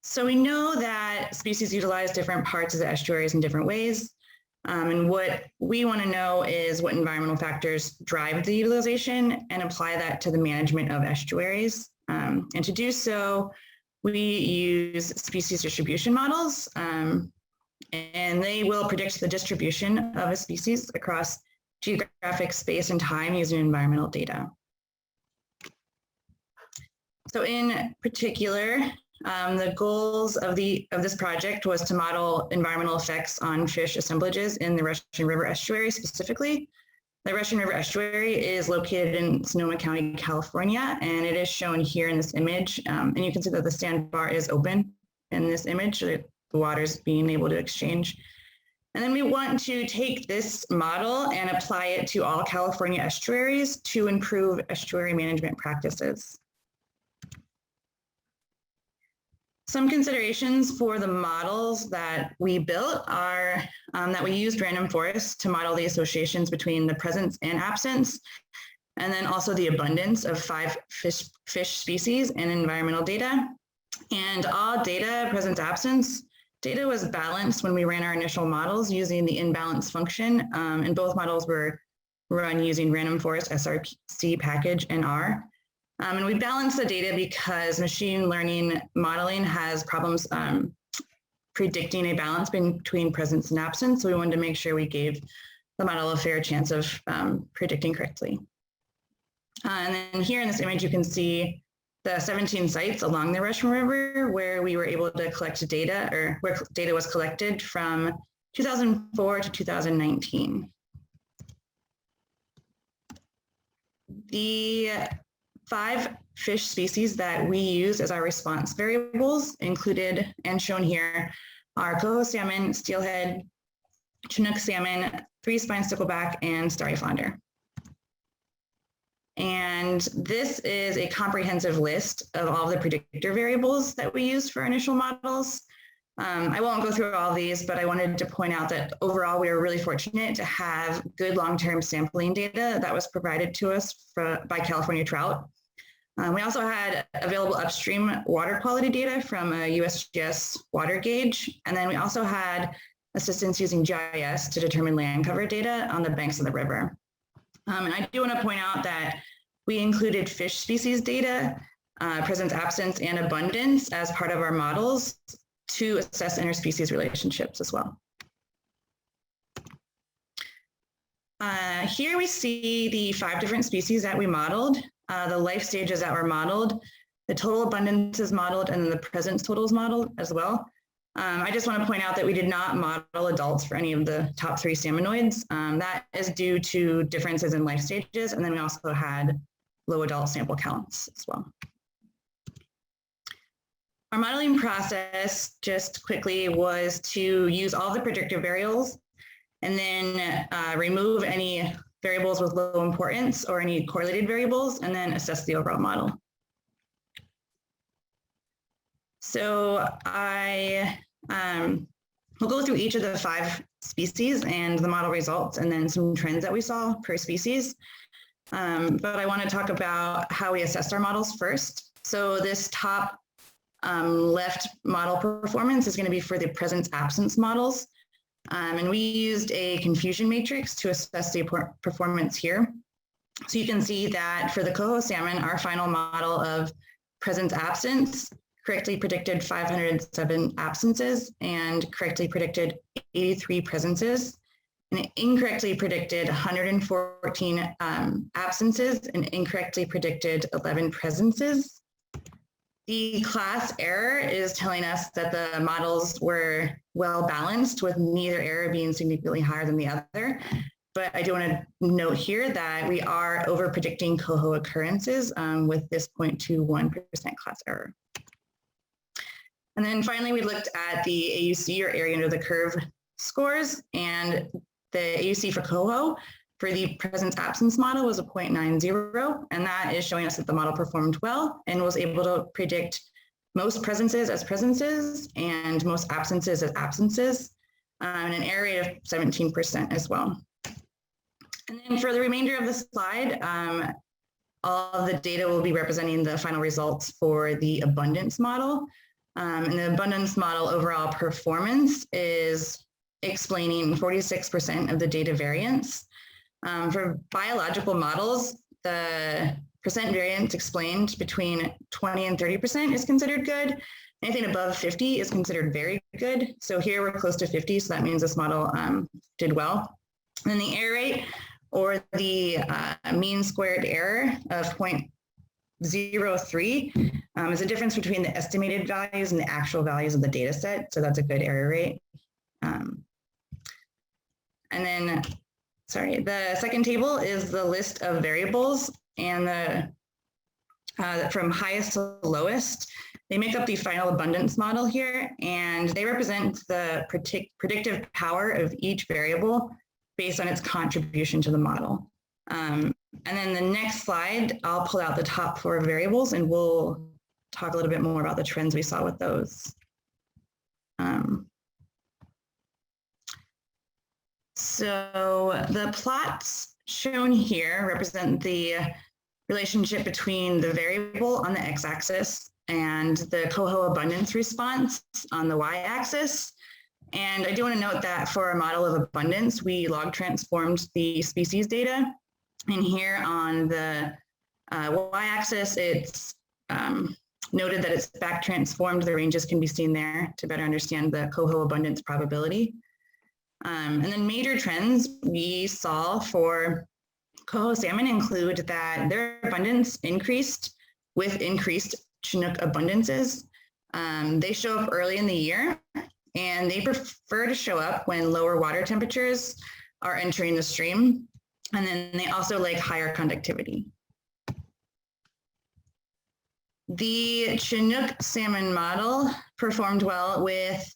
So we know that species utilize different parts of the estuaries in different ways. And what we want to know is what environmental factors drive the utilization and apply that to the management of estuaries. And to do so, we use species distribution models, and they will predict the distribution of a species across geographic space and time using environmental data. So in particular, the goals of this project was to model environmental effects on fish assemblages in the Russian River Estuary specifically. The Russian River Estuary is located in Sonoma County, California, and it is shown here in this image. And you can see that the sandbar is open in this image, the water's being able to exchange. And then we want to take this model and apply it to all California estuaries to improve estuary management practices. Some considerations for the models that we built are that we used random forests to model the associations between the presence and absence, and then also the abundance of 5 fish species in environmental data. And all data, presence, absence, data was balanced when we ran our initial models using the imbalance function, and both models were run using random forest SRC package and R. And we balance the data because machine learning modeling has problems predicting a balance between presence and absence. So we wanted to make sure we gave the model a fair chance of predicting correctly. And then here in this image, you can see the 17 sites along the Russian River where we were able to collect data, or where data was collected from 2004 to 2019. The 5 fish species that we use as our response variables included and shown here are Coho salmon, steelhead, Chinook salmon, 3-spine stickleback, and starry flounder. And this is a comprehensive list of all the predictor variables that we use for initial models. I won't go through all these, but I wanted to point out that overall, we were really fortunate to have good long-term sampling data that was provided to us by California Trout. We also had available upstream water quality data from a USGS water gauge. And then we also had assistance using GIS to determine land cover data on the banks of the river. And I do want to point out that we included fish species data, presence, absence, and abundance as part of our models to assess interspecies relationships as well. Here we see the 5 different species that we modeled, the life stages that were modeled, the total abundance is modeled, and the presence totals modeled as well. I just want to point out that we did not model adults for any of the top 3 salmonoids. That is due to differences in life stages, and then we also had low adult sample counts as well. Our modeling process, just quickly, was to use all the predictive variables and then remove any variables with low importance or any correlated variables, and then assess the overall model. So I will go through each of the 5 species and the model results, and then some trends that we saw per species. But I want to talk about how we assessed our models first. So this top left model performance is going to be for the presence absence models. And we used a confusion matrix to assess the performance here. So you can see that for the Coho salmon, our final model of presence absence correctly predicted 507 absences and correctly predicted 83 presences. And it incorrectly predicted 114 absences and incorrectly predicted 11 presences. The class error is telling us that the models were well balanced, with neither error being significantly higher than the other. But I do want to note here that we are over predicting Coho occurrences with this 0.21% class error. And then finally, we looked at the AUC, or area under the curve scores, and the AUC for Coho for the presence absence model was a 0.90, and that is showing us that the model performed well and was able to predict most presences as presences and most absences as absences, and an error rate of 17% as well. And then for the remainder of the slide, all of the data will be representing the final results for the abundance model. And the abundance model overall performance is explaining 46% of the data variance. For biological models, the percent variance explained between 20 and 30% is considered good. Anything above 50 is considered very good. So here we're close to 50, so that means this model did well. And then the error rate, or the mean squared error of 0.03 is a difference between the estimated values and the actual values of the data set. So that's a good error rate. And then, sorry, the second table is the list of variables, and the from highest to lowest. They make up the final abundance model here, and they represent the predictive power of each variable based on its contribution to the model. And then the next slide, I'll pull out the top 4 variables, and we'll talk a little bit more about the trends we saw with those. So the plots shown here represent the relationship between the variable on the x-axis and the Coho abundance response on the y-axis. And I do want to note that for our model of abundance, we log transformed the species data. And here on the y-axis, it's noted that it's back transformed. The ranges can be seen there to better understand the Coho abundance probability. And then major trends we saw for Coho salmon include that their abundance increased with increased Chinook abundances. They show up early in the year, and they prefer to show up when lower water temperatures are entering the stream. And then they also like higher conductivity. The Chinook salmon model performed well with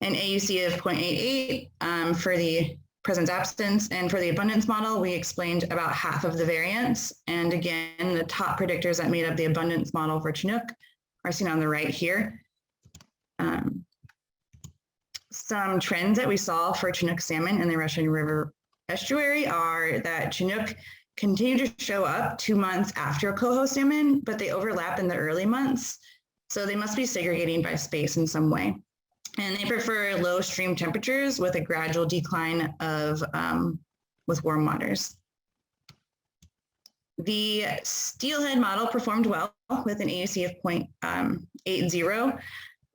an AUC of 0.88 for the presence absence, and for the abundance model, we explained about half of the variance. And again, the top predictors that made up the abundance model for Chinook are seen on the right here. some trends that we saw for Chinook salmon in the Russian River estuary are that Chinook continue to show up 2 months after Coho salmon, but they overlap in the early months. So they must be segregating by space in some way. And they prefer low stream temperatures with a gradual decline of with warm waters. The Steelhead model performed well with an AUC of 0.80,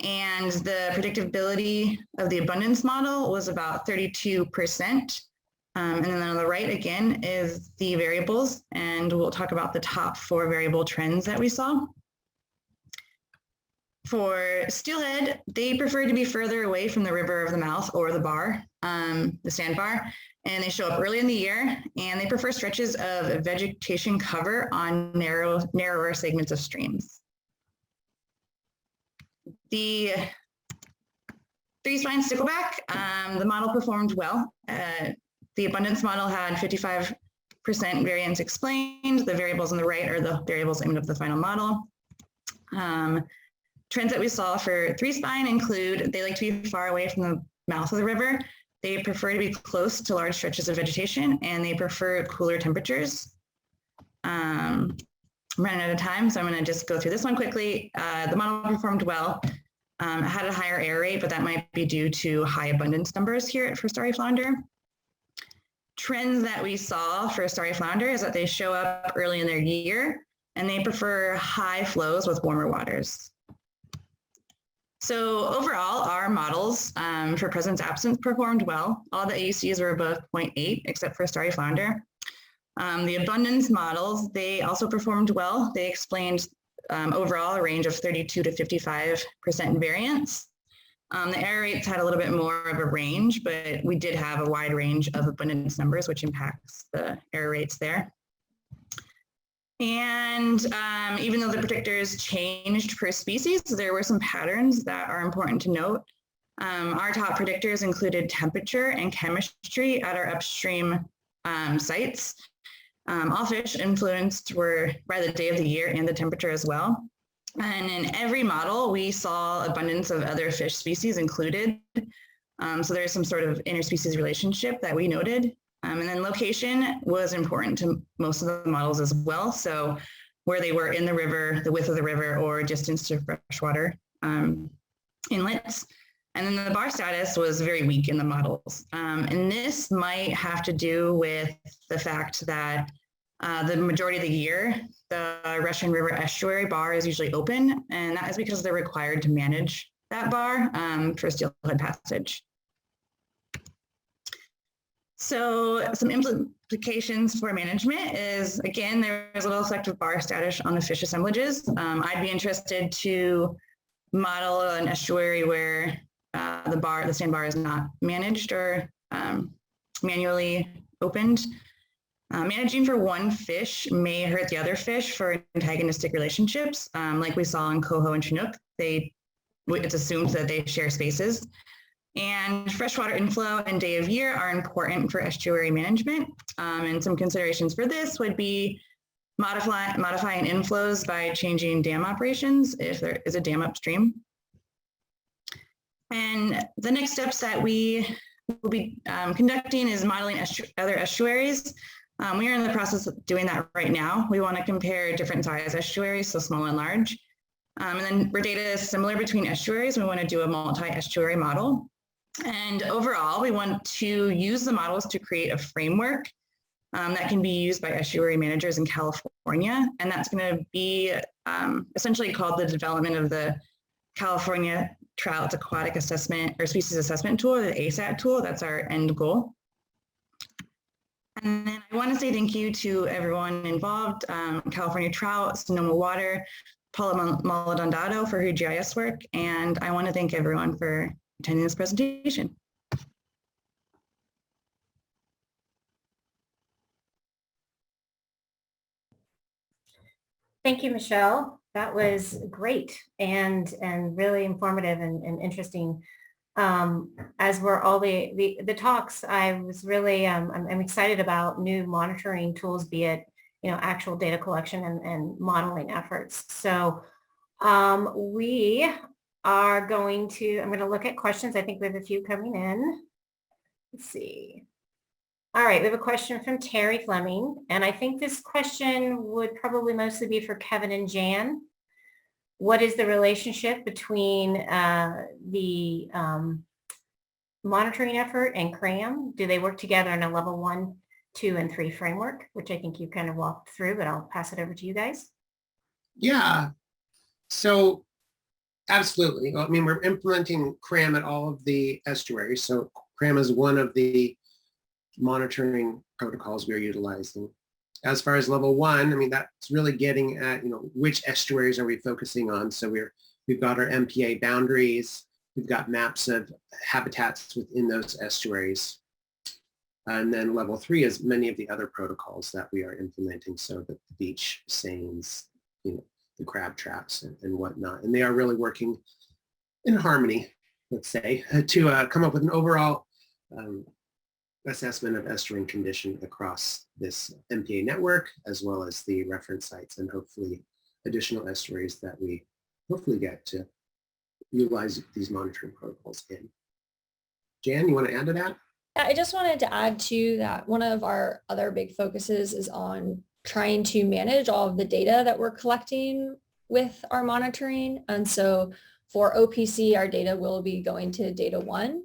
and the predictability of the abundance model was about 32%. And then on the right, again, is the variables, and we'll talk about the top 4 variable trends that we saw. For Steelhead, they prefer to be further away from the river of the mouth or the bar, the sandbar, and they show up early in the year, and they prefer stretches of vegetation cover on narrower segments of streams. The 3-spine stickleback, the model performed well. The abundance model had 55% variance explained. The variables on the right are the variables aimed at the final model. Trends that we saw for 3-spine include they like to be far away from the mouth of the river. They prefer to be close to large stretches of vegetation, and they prefer cooler temperatures. I'm running out of time, so I'm going to just go through this one quickly. The model performed well. It had a higher error rate, but that might be due to high abundance numbers here for starry flounder. Trends that we saw for starry flounder is that they show up early in their year, and they prefer high flows with warmer waters. So overall, our models for presence absence performed well. All the AUCs were above 0.8, except for starry flounder. The abundance models, they also performed well. They explained overall a range of 32 to 55% variance. The error rates had a little bit more of a range, but we did have a wide range of abundance numbers, which impacts the error rates there. And even though the predictors changed per species, there were some patterns that are important to note. Our top predictors included temperature and chemistry at our upstream sites. All fish influenced were by the day of the year and the temperature as well. And in every model, we saw abundance of other fish species included. So there's some sort of interspecies relationship that we noted. And then location was important to most of the models as well. So where they were in the river, the width of the river, or distance to freshwater inlets. And then the bar status was very weak in the models. And this might have to do with the fact that the majority of the year, the Russian River estuary bar is usually open, and that is because they're required to manage that bar for steelhead passage. So some implications for management is, again, there's a little selective bar status on the fish assemblages. I'd be interested to model an estuary where the sandbar is not managed or manually opened. Managing for one fish may hurt the other fish for antagonistic relationships, like we saw in Coho and Chinook. It's assumed that they share spaces. And freshwater inflow and day of year are important for estuary management. And some considerations for this would be modifying inflows by changing dam operations if there is a dam upstream. And the next steps that we will be conducting is modeling other estuaries. We are in the process of doing that right now. We want to compare different size estuaries, so small and large. And then where data is similar between estuaries, we want to do a multi-estuary model. And overall, we want to use the models to create a framework that can be used by estuary managers in California. And that's going to be essentially called the development of the California Trout Aquatic Assessment or Species Assessment Tool, the ASAT tool. That's our end goal. And then I want to say thank you to everyone involved, California Trout, Sonoma Water, Paula Maldonado for her GIS work, and I want to thank everyone for attending this presentation. Thank you, Michelle. That was great and really informative and interesting. As were all the talks, I was really I'm excited about new monitoring tools, be it actual data collection and modeling efforts. So we I'm going to look at questions. I think we have a few coming in. Let's see. All right, we have a question from Terry Fleming, and I think this question would probably mostly be for Kevin and Jan. What is the relationship between the monitoring effort and CRAM? Do they work together in a level 1, 2, and 3 framework, which I think you kind of walked through, but I'll pass it over to you guys. Yeah, so absolutely. I mean, we're implementing CRAM at all of the estuaries. So CRAM is one of the monitoring protocols we're utilizing. As far as level 1, I mean, that's really getting at, which estuaries are we focusing on? So we've got our MPA boundaries, we've got maps of habitats within those estuaries. And then level 3 is many of the other protocols that we are implementing. So the beach seines, the crab traps and whatnot. And they are really working in harmony, let's say, to come up with an overall assessment of estuarine condition across this MPA network, as well as the reference sites and hopefully additional estuaries that we hopefully get to utilize these monitoring protocols in. Jan, you want to add to that? Yeah, I just wanted to add to that. One of our other big focuses is on trying to manage all of the data that we're collecting with our monitoring. And so for OPC, our data will be going to data 1.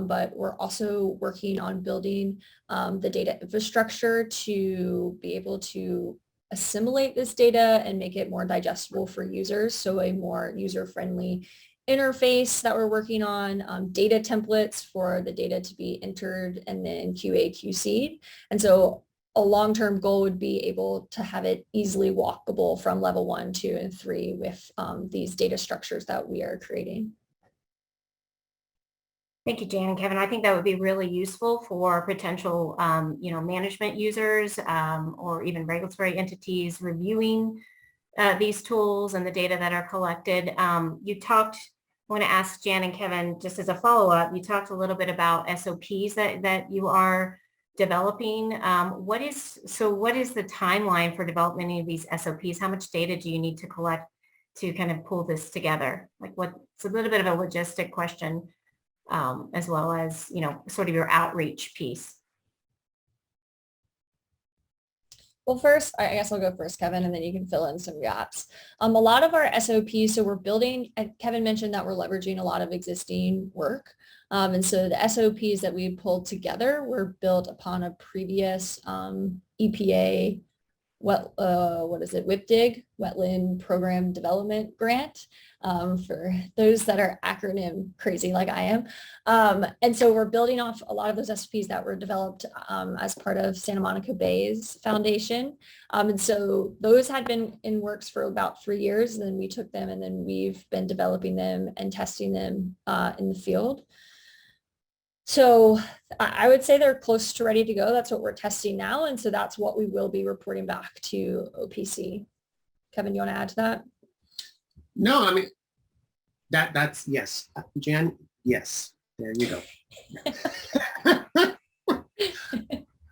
But we're also working on building the data infrastructure to be able to assimilate this data and make it more digestible for users. So a more user-friendly interface that we're working on, data templates for the data to be entered and then QA/QC'd. And so a long-term goal would be able to have it easily walkable from level 1, 2, and 3 with these data structures that we are creating. Thank you, Jan and Kevin. I think that would be really useful for potential, management users or even regulatory entities reviewing these tools and the data that are collected. I want to ask Jan and Kevin, just as a follow-up, you talked a little bit about SOPs that you are developing. What is the timeline for development of these SOPs? How much data do you need to collect to kind of pull this together? It's a little bit of a logistic question. As well as, sort of your outreach piece. Well, first, I guess I'll go first, Kevin, and then you can fill in some gaps. A lot of our SOPs, so we're building, and Kevin mentioned that we're leveraging a lot of existing work. And so the SOPs that we pulled together were built upon a previous EPA WIPDIG, Wetland Program Development Grant, for those that are acronym crazy like I am. And so we're building off a lot of those SOPs that were developed as part of Santa Monica Bay's foundation. And so those had been in works for about 3 years, and then we took them and then we've been developing them and testing them in the field. So I would say they're close to ready to go. That's what we're testing now. And so that's what we will be reporting back to OPC. Kevin, you want to add to that? No, I mean, that's yes. Jan, yes. There you go.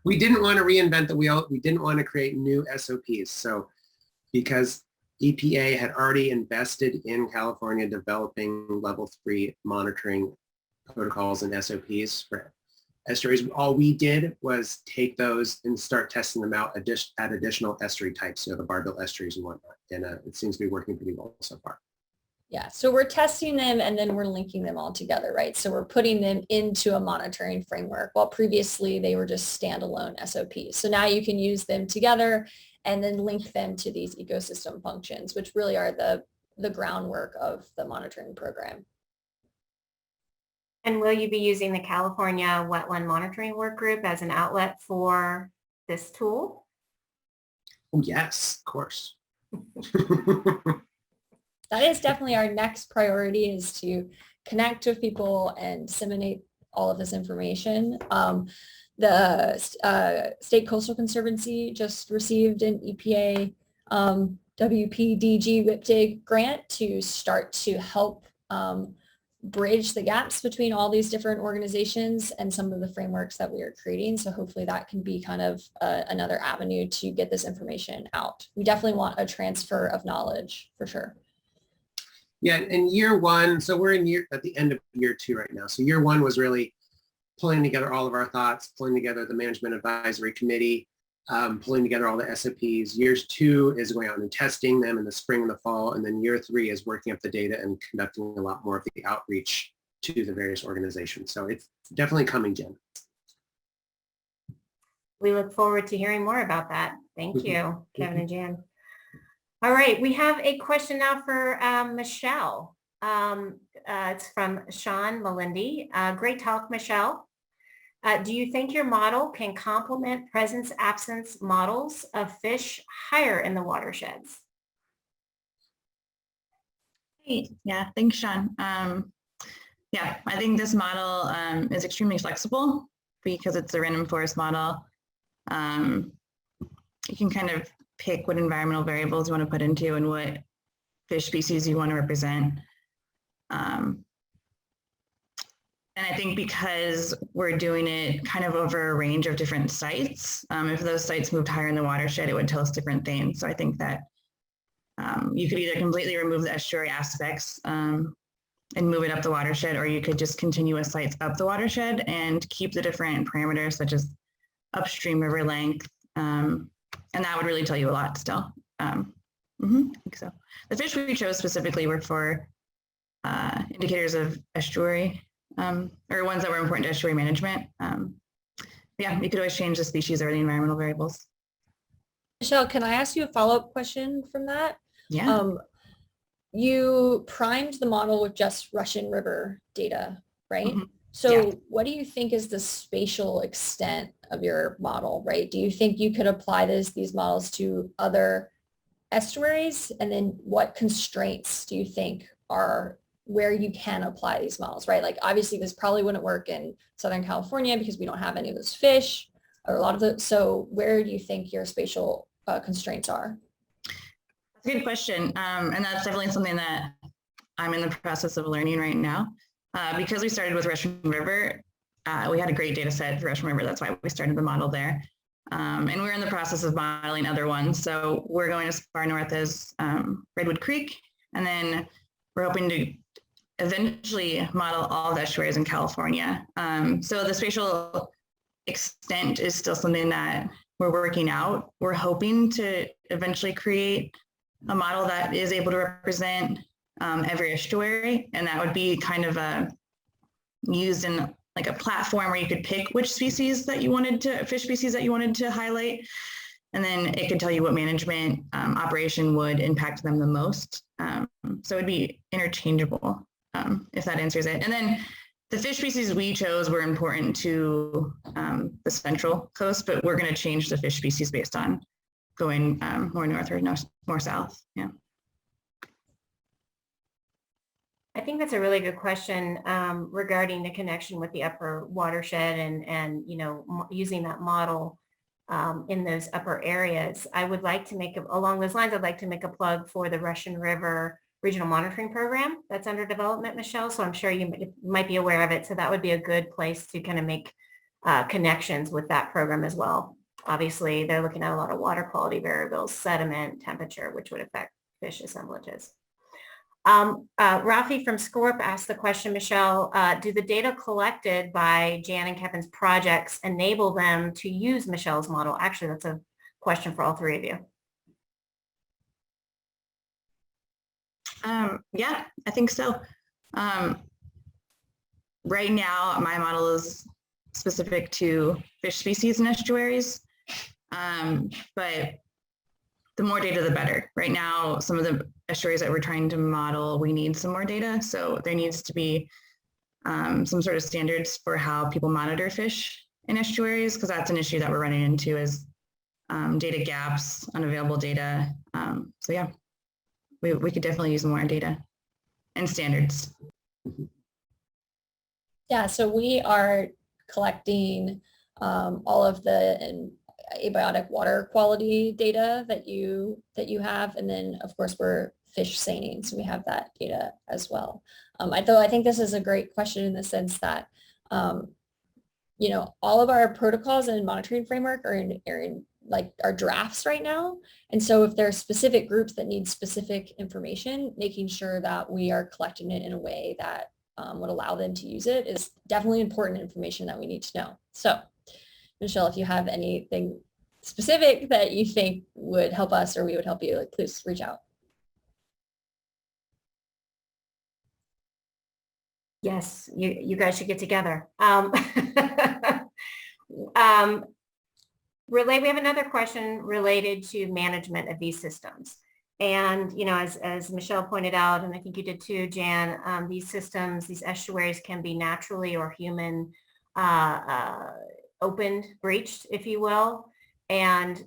We didn't want to reinvent the wheel. We didn't want to create new SOPs. So because EPA had already invested in California developing level 3 monitoring protocols and SOPs for estuaries, all we did was take those and start testing them out at additional estuary types, the barbell estuaries and whatnot. And it seems to be working pretty well so far. Yeah, so we're testing them and then we're linking them all together, right? So we're putting them into a monitoring framework, while previously they were just standalone SOPs. So now you can use them together and then link them to these ecosystem functions, which really are the groundwork of the monitoring program. And will you be using the California Wetland Monitoring Workgroup as an outlet for this tool? Oh, yes, of course. That is definitely our next priority, is to connect with people and disseminate all of this information. The State Coastal Conservancy just received an EPA WPDG WIPDIG grant to start to help bridge the gaps between all these different organizations and some of the frameworks that we are creating. So hopefully that can be kind of another avenue to get this information out. We definitely want a transfer of knowledge for sure. Yeah, in year one, so we're at the end of year 2 right now. So year 1 was really pulling together all of our thoughts, pulling together the management advisory committee, pulling together all the SOPs. Years 2 is going out and testing them in the spring and the fall. And then year 3 is working up the data and conducting a lot more of the outreach to the various organizations. So it's definitely coming, Jen. We look forward to hearing more about that. Thank you, Kevin and Jan. All right, we have a question now for Michelle. It's from Sean Melindy. Great talk, Michelle. Do you think your model can complement presence-absence models of fish higher in the watersheds? Great. Yeah, thanks, Sean. Yeah, I think this model is extremely flexible because it's a random forest model. You can kind of pick what environmental variables you want to put into and what fish species you want to represent. And I think because we're doing it kind of over a range of different sites, if those sites moved higher in the watershed, it would tell us different things. So I think that you could either completely remove the estuary aspects and move it up the watershed, or you could just continue with sites up the watershed and keep the different parameters such as upstream river length. And that would really tell you a lot still. I think so. The fish we chose specifically were for indicators of estuary, or ones that were important to estuary management. Yeah, you could always change the species or the environmental variables. Michelle, can I ask you a follow-up question from that? Yeah. You primed the model with just Russian River data, right? So Yeah. what do you think is the spatial extent of your model, right? Do you think you could apply these models to other estuaries? And then what constraints do you think are where you can apply these models, right? Like obviously this probably wouldn't work in Southern California because we don't have any of those fish or a lot of those. So where do you think your spatial constraints are? That's a good question. And that's definitely something that I'm in the process of learning right now. Because we started with Russian River, we had a great data set for Russian River. That's why we started the model there. And we're in the process of modeling other ones. So we're going as far north as Redwood Creek. And then we're hoping to eventually model all the estuaries in California. So the spatial extent is still something that we're working out. We're hoping to eventually create a model that is able to represent every estuary, and that would be kind of used in like a platform where you could pick which species that you wanted to, fish species that you wanted to highlight, and then it could tell you what management operation would impact them the most. So it'd be interchangeable, if that answers it. And then the fish species we chose were important to the Central Coast, but we're going to change the fish species based on going more north or more south. Yeah. I think that's a really good question regarding the connection with the upper watershed and you know, using that model in those upper areas. I would like to make, along those lines, I'd like to make a plug for the Russian River Regional Monitoring Program that's under development, Michelle. So I'm sure you might be aware of it. So that would be a good place to kind of make connections with that program as well. Obviously, they're looking at a lot of water quality variables, sediment, temperature, which would affect fish assemblages. Rafi from Scorp asked the question, Michelle, do the data collected by Jan and Kevin's projects enable them to use Michelle's model? Actually, that's a question for all three of you. Yeah, I think so. Right now, my model is specific to fish species and estuaries, but the more data, the better. Right now, some of the estuaries that we're trying to model, we need some more data. So there needs to be some sort of standards for how people monitor fish in estuaries, because that's an issue that we're running into is data gaps, unavailable data. So yeah, we could definitely use more data and standards. Yeah, so we are collecting all of the abiotic water quality data that you have, and then of course we're fish seining, so we have that data as well. I think this is a great question in the sense that you know, all of our protocols and monitoring framework are in like our drafts right now. And so if there are specific groups that need specific information, making sure that we are collecting it in a way that would allow them to use it is definitely important information that we need to know. So Michelle, if you have anything specific that you think would help us or we would help you, like, please reach out. Yes, you guys should get together. We have another question related to management of these systems. And, you know, as Michelle pointed out, and I think you did too, Jan, these systems, these estuaries can be naturally or human opened, breached, if you will. And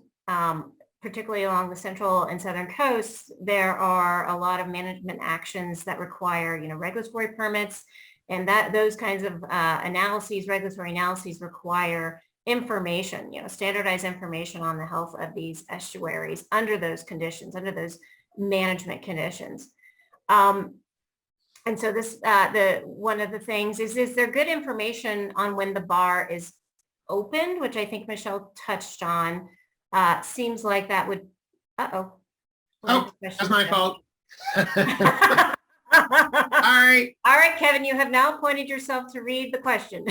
particularly along the central and southern coasts, there are a lot of management actions that require, you know, regulatory permits, and that those kinds of regulatory analyses require information, you know, standardized information on the health of these estuaries under those conditions, under those management conditions. And so this, one of the things is there good information on when the bar is opened, which I think Michelle touched on. Seems like that would, Oh, that's my fault. All right. All right, Kevin, you have now appointed yourself to read the question.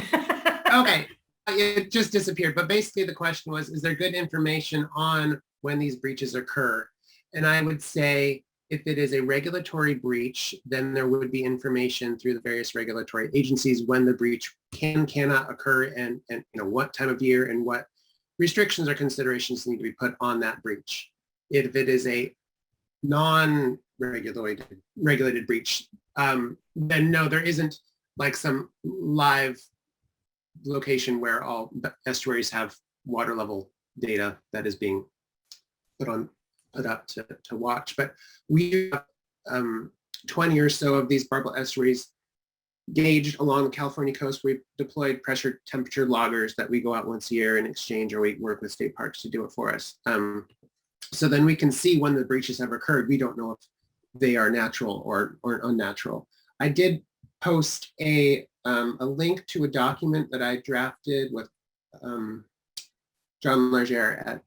Okay. It just disappeared. But basically the question was, is there good information on when these breaches occur? And I would say if it is a regulatory breach, then there would be information through the various regulatory agencies when the breach cannot occur and you know, what time of year and what restrictions or considerations need to be put on that breach. If it is a non-regulated breach, then no, there isn't like some live location where all estuaries have water level data that is being put up to watch. But we have 20 or so of these barbel estuaries gauged along the California coast. We've deployed pressure temperature loggers that we go out once a year in exchange, or we work with state parks to do it for us. So then we can see when the breaches have occurred. We don't know if they are natural or unnatural. I did post a link to a document that I drafted with John Largere at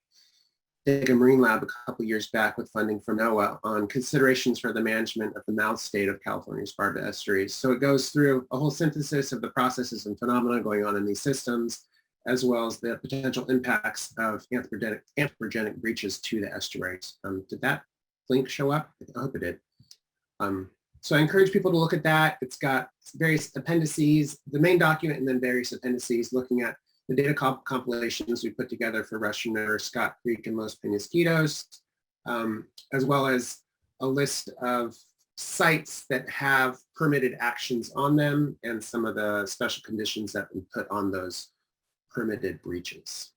the Marine Lab a couple years back with funding from NOAA on considerations for the management of the mouth state of California's barbel estuaries. So it goes through a whole synthesis of the processes and phenomena going on in these systems, as well as the potential impacts of anthropogenic breaches to the estuaries. Did that link show up? I hope it did. So I encourage people to look at that. It's got various appendices, the main document, and then various appendices looking at the data compilations we put together for Russian River, Scott Creek, and Los Penasquitos, as well as a list of sites that have permitted actions on them and some of the special conditions that we put on those permitted breaches.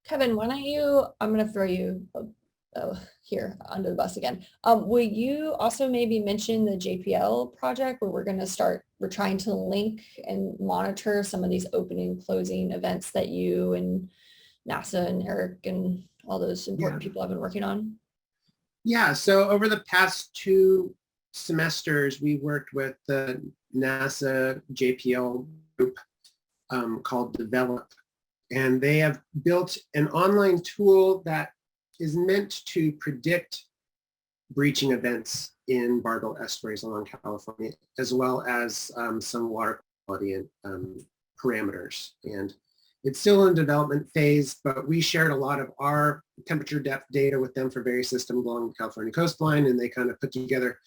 Kevin, why don't you, I'm going to throw you here under the bus again. Will you also maybe mention the JPL project where we're trying to link and monitor some of these opening and closing events that you and NASA and Eric and all those important people have been working on? Yeah, so over the past 2 semesters, we worked with the NASA JPL group called Develop, and they have built an online tool that is meant to predict breaching events in barbel estuaries along California, as well as some water quality and parameters. And it's still in development phase, but we shared a lot of our temperature depth data with them for various systems along the California coastline, and they kind of put together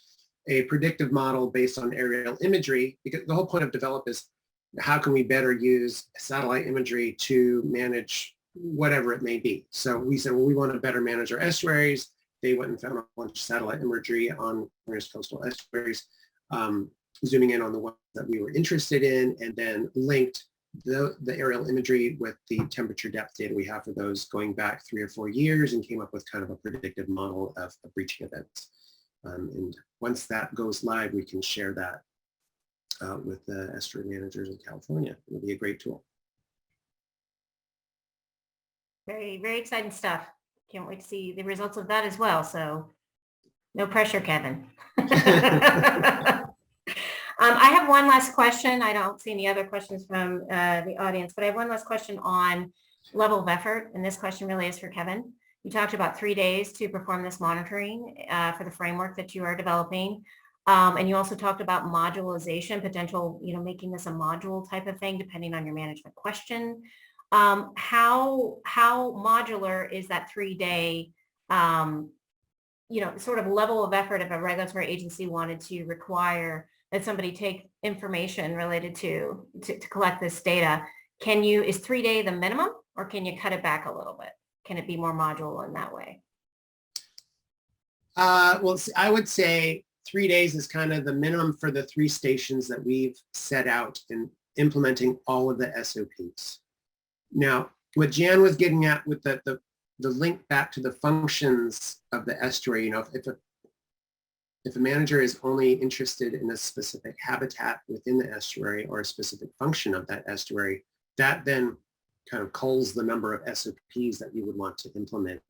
a predictive model based on aerial imagery, because the whole point of Develop is how can we better use satellite imagery to manage whatever it may be. So we said, well, we want to better manage our estuaries. They went and found a bunch of satellite imagery on various coastal estuaries, zooming in on the ones that we were interested in, and then linked the aerial imagery with the temperature depth data we have for those going back 3 or 4 years, and came up with kind of a predictive model of breaching events. And once that goes live, we can share that with the estuary managers in California. It'll be a great tool. Very, very exciting stuff. Can't wait to see the results of that as well. So no pressure, Kevin. I have one last question. I don't see any other questions from the audience, but I have one last question on level of effort, and this question really is for Kevin. You talked about 3 days to perform this monitoring for the framework that you are developing. And you also talked about modularization, potential, making this a module type of thing, depending on your management question. How modular is that 3-day, sort of level of effort if a regulatory agency wanted to require that somebody take information related to collect this data? Is 3 days the minimum, or can you cut it back a little bit? Can it be more modular in that way? Well, I would say 3 days is kind of the minimum for the 3 stations that we've set out in implementing all of the SOPs. Now, what Jan was getting at with the link back to the functions of the estuary, if a manager is only interested in a specific habitat within the estuary or a specific function of that estuary, that then kind of culls the number of SOPs that you would want to implement,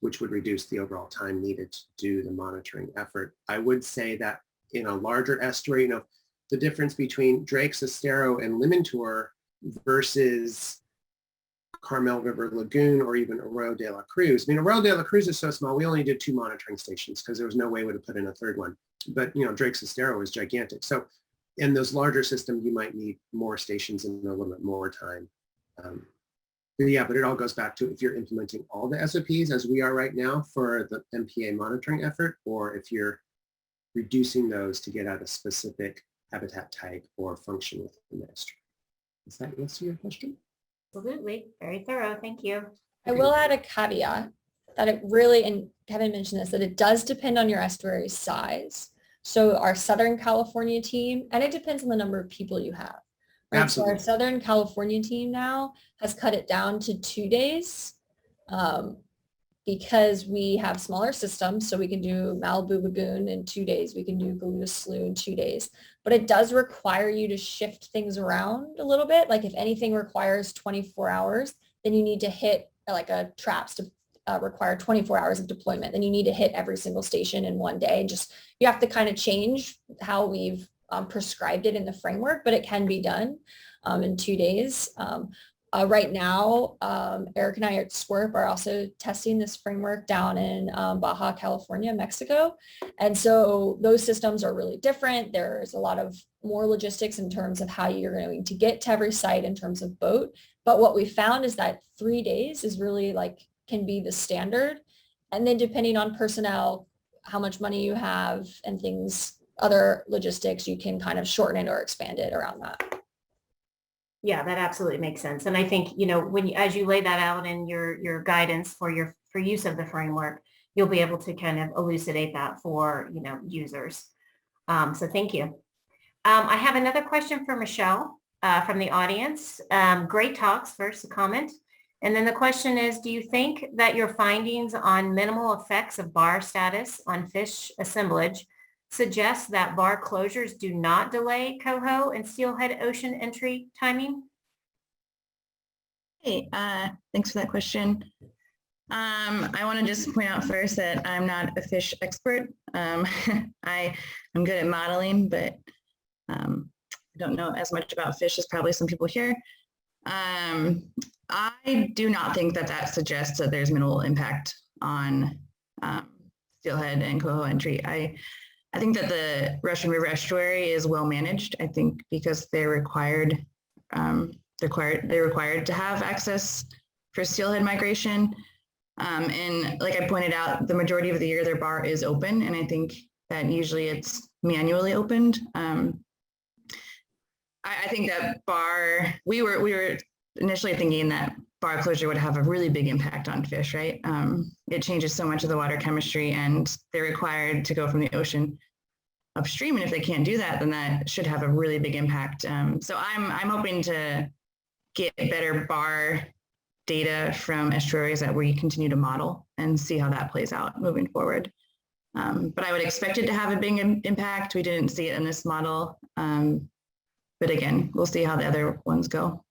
which would reduce the overall time needed to do the monitoring effort. I would say that in a larger estuary, the difference between Drake's Estero and Limantour versus Carmel River Lagoon or even Arroyo de la Cruz. Arroyo de la Cruz is so small, we only did 2 monitoring stations because there was no way we would have put in a 3rd one. But, Drake's Estero is gigantic. So in those larger systems, you might need more stations and a little bit more time. But it all goes back to if you're implementing all the SOPs as we are right now for the MPA monitoring effort, or if you're reducing those to get at a specific habitat type or function within the estuary. Does that answer your question? Absolutely. Very thorough. Thank you. I will add a caveat that it really, and Kevin mentioned this, that it does depend on your estuary size. So our Southern California team, and it depends on the number of people you have. Right? Absolutely. So our Southern California team now has cut it down to 2 days because we have smaller systems. So we can do Malibu Lagoon in 2 days. We can do Galuda Slough in 2 days. But it does require you to shift things around a little bit. Like if anything requires 24 hours, then you need to hit like a traps to require 24 hours of deployment. Then you need to hit every single station in 1 day. You have to kind of change how we've prescribed it in the framework, but it can be done in 2 days. Right now, Eric and I at SWRP are also testing this framework down in Baja California, Mexico. And so those systems are really different. There's a lot of more logistics in terms of how you're going to get to every site in terms of boat. But what we found is that 3 days is really can be the standard. And then depending on personnel, how much money you have and things, other logistics, you can kind of shorten it or expand it around that. Yeah, that absolutely makes sense. And I think, as you lay that out in your guidance for use of the framework, you'll be able to kind of elucidate that for, users. So thank you. I have another question for Michelle from the audience. Great talks, first a comment. And then the question is, do you think that your findings on minimal effects of bar status on fish assemblage suggests that bar closures do not delay Coho and Steelhead ocean entry timing? Hey, thanks for that question. I want to just point out first that I'm not a fish expert. I'm good at modeling, but I don't know as much about fish as probably some people here. I do not think that suggests that there's minimal impact on Steelhead and Coho entry. I think that the Russian River Estuary is well managed. I think because they're required to have access for Steelhead migration. And like I pointed out, the majority of the year their bar is open, and I think that usually it's manually opened. I think that we were initially thinking that bar closure would have a really big impact on fish, right? It changes so much of the water chemistry, and they're required to go from the ocean upstream. And if they can't do that, then that should have a really big impact. So I'm hoping to get better bar data from estuaries that we continue to model and see how that plays out moving forward. But I would expect it to have a big impact. We didn't see it in this model. But again, we'll see how the other ones go.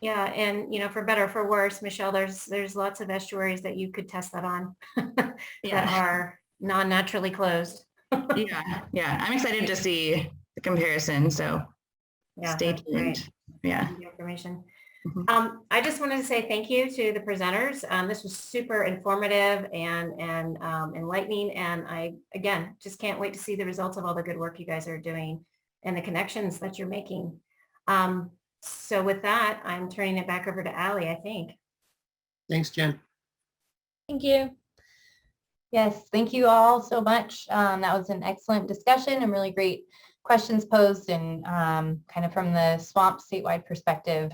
Yeah, and for better or for worse, Michelle, there's lots of estuaries that you could test that on that are non-naturally closed. Yeah, I'm excited to see the comparison. So stay tuned. Great. Yeah. the information. Mhm. I just wanted to say thank you to the presenters. This was super informative and enlightening. And I, again, just can't wait to see the results of all the good work you guys are doing and the connections that you're making. So with that, I'm turning it back over to Allie, I think. Thanks, Jen. Thank you. Yes, thank you all so much. That was an excellent discussion and really great questions posed, and kind of from the swamp statewide perspective,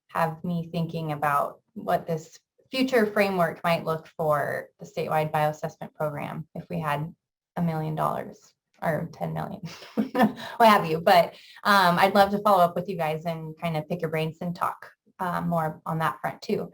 have me thinking about what this future framework might look for the statewide bioassessment program if we had $1 million or 10 million, what have you. But I'd love to follow up with you guys and kind of pick your brains and talk more on that front too.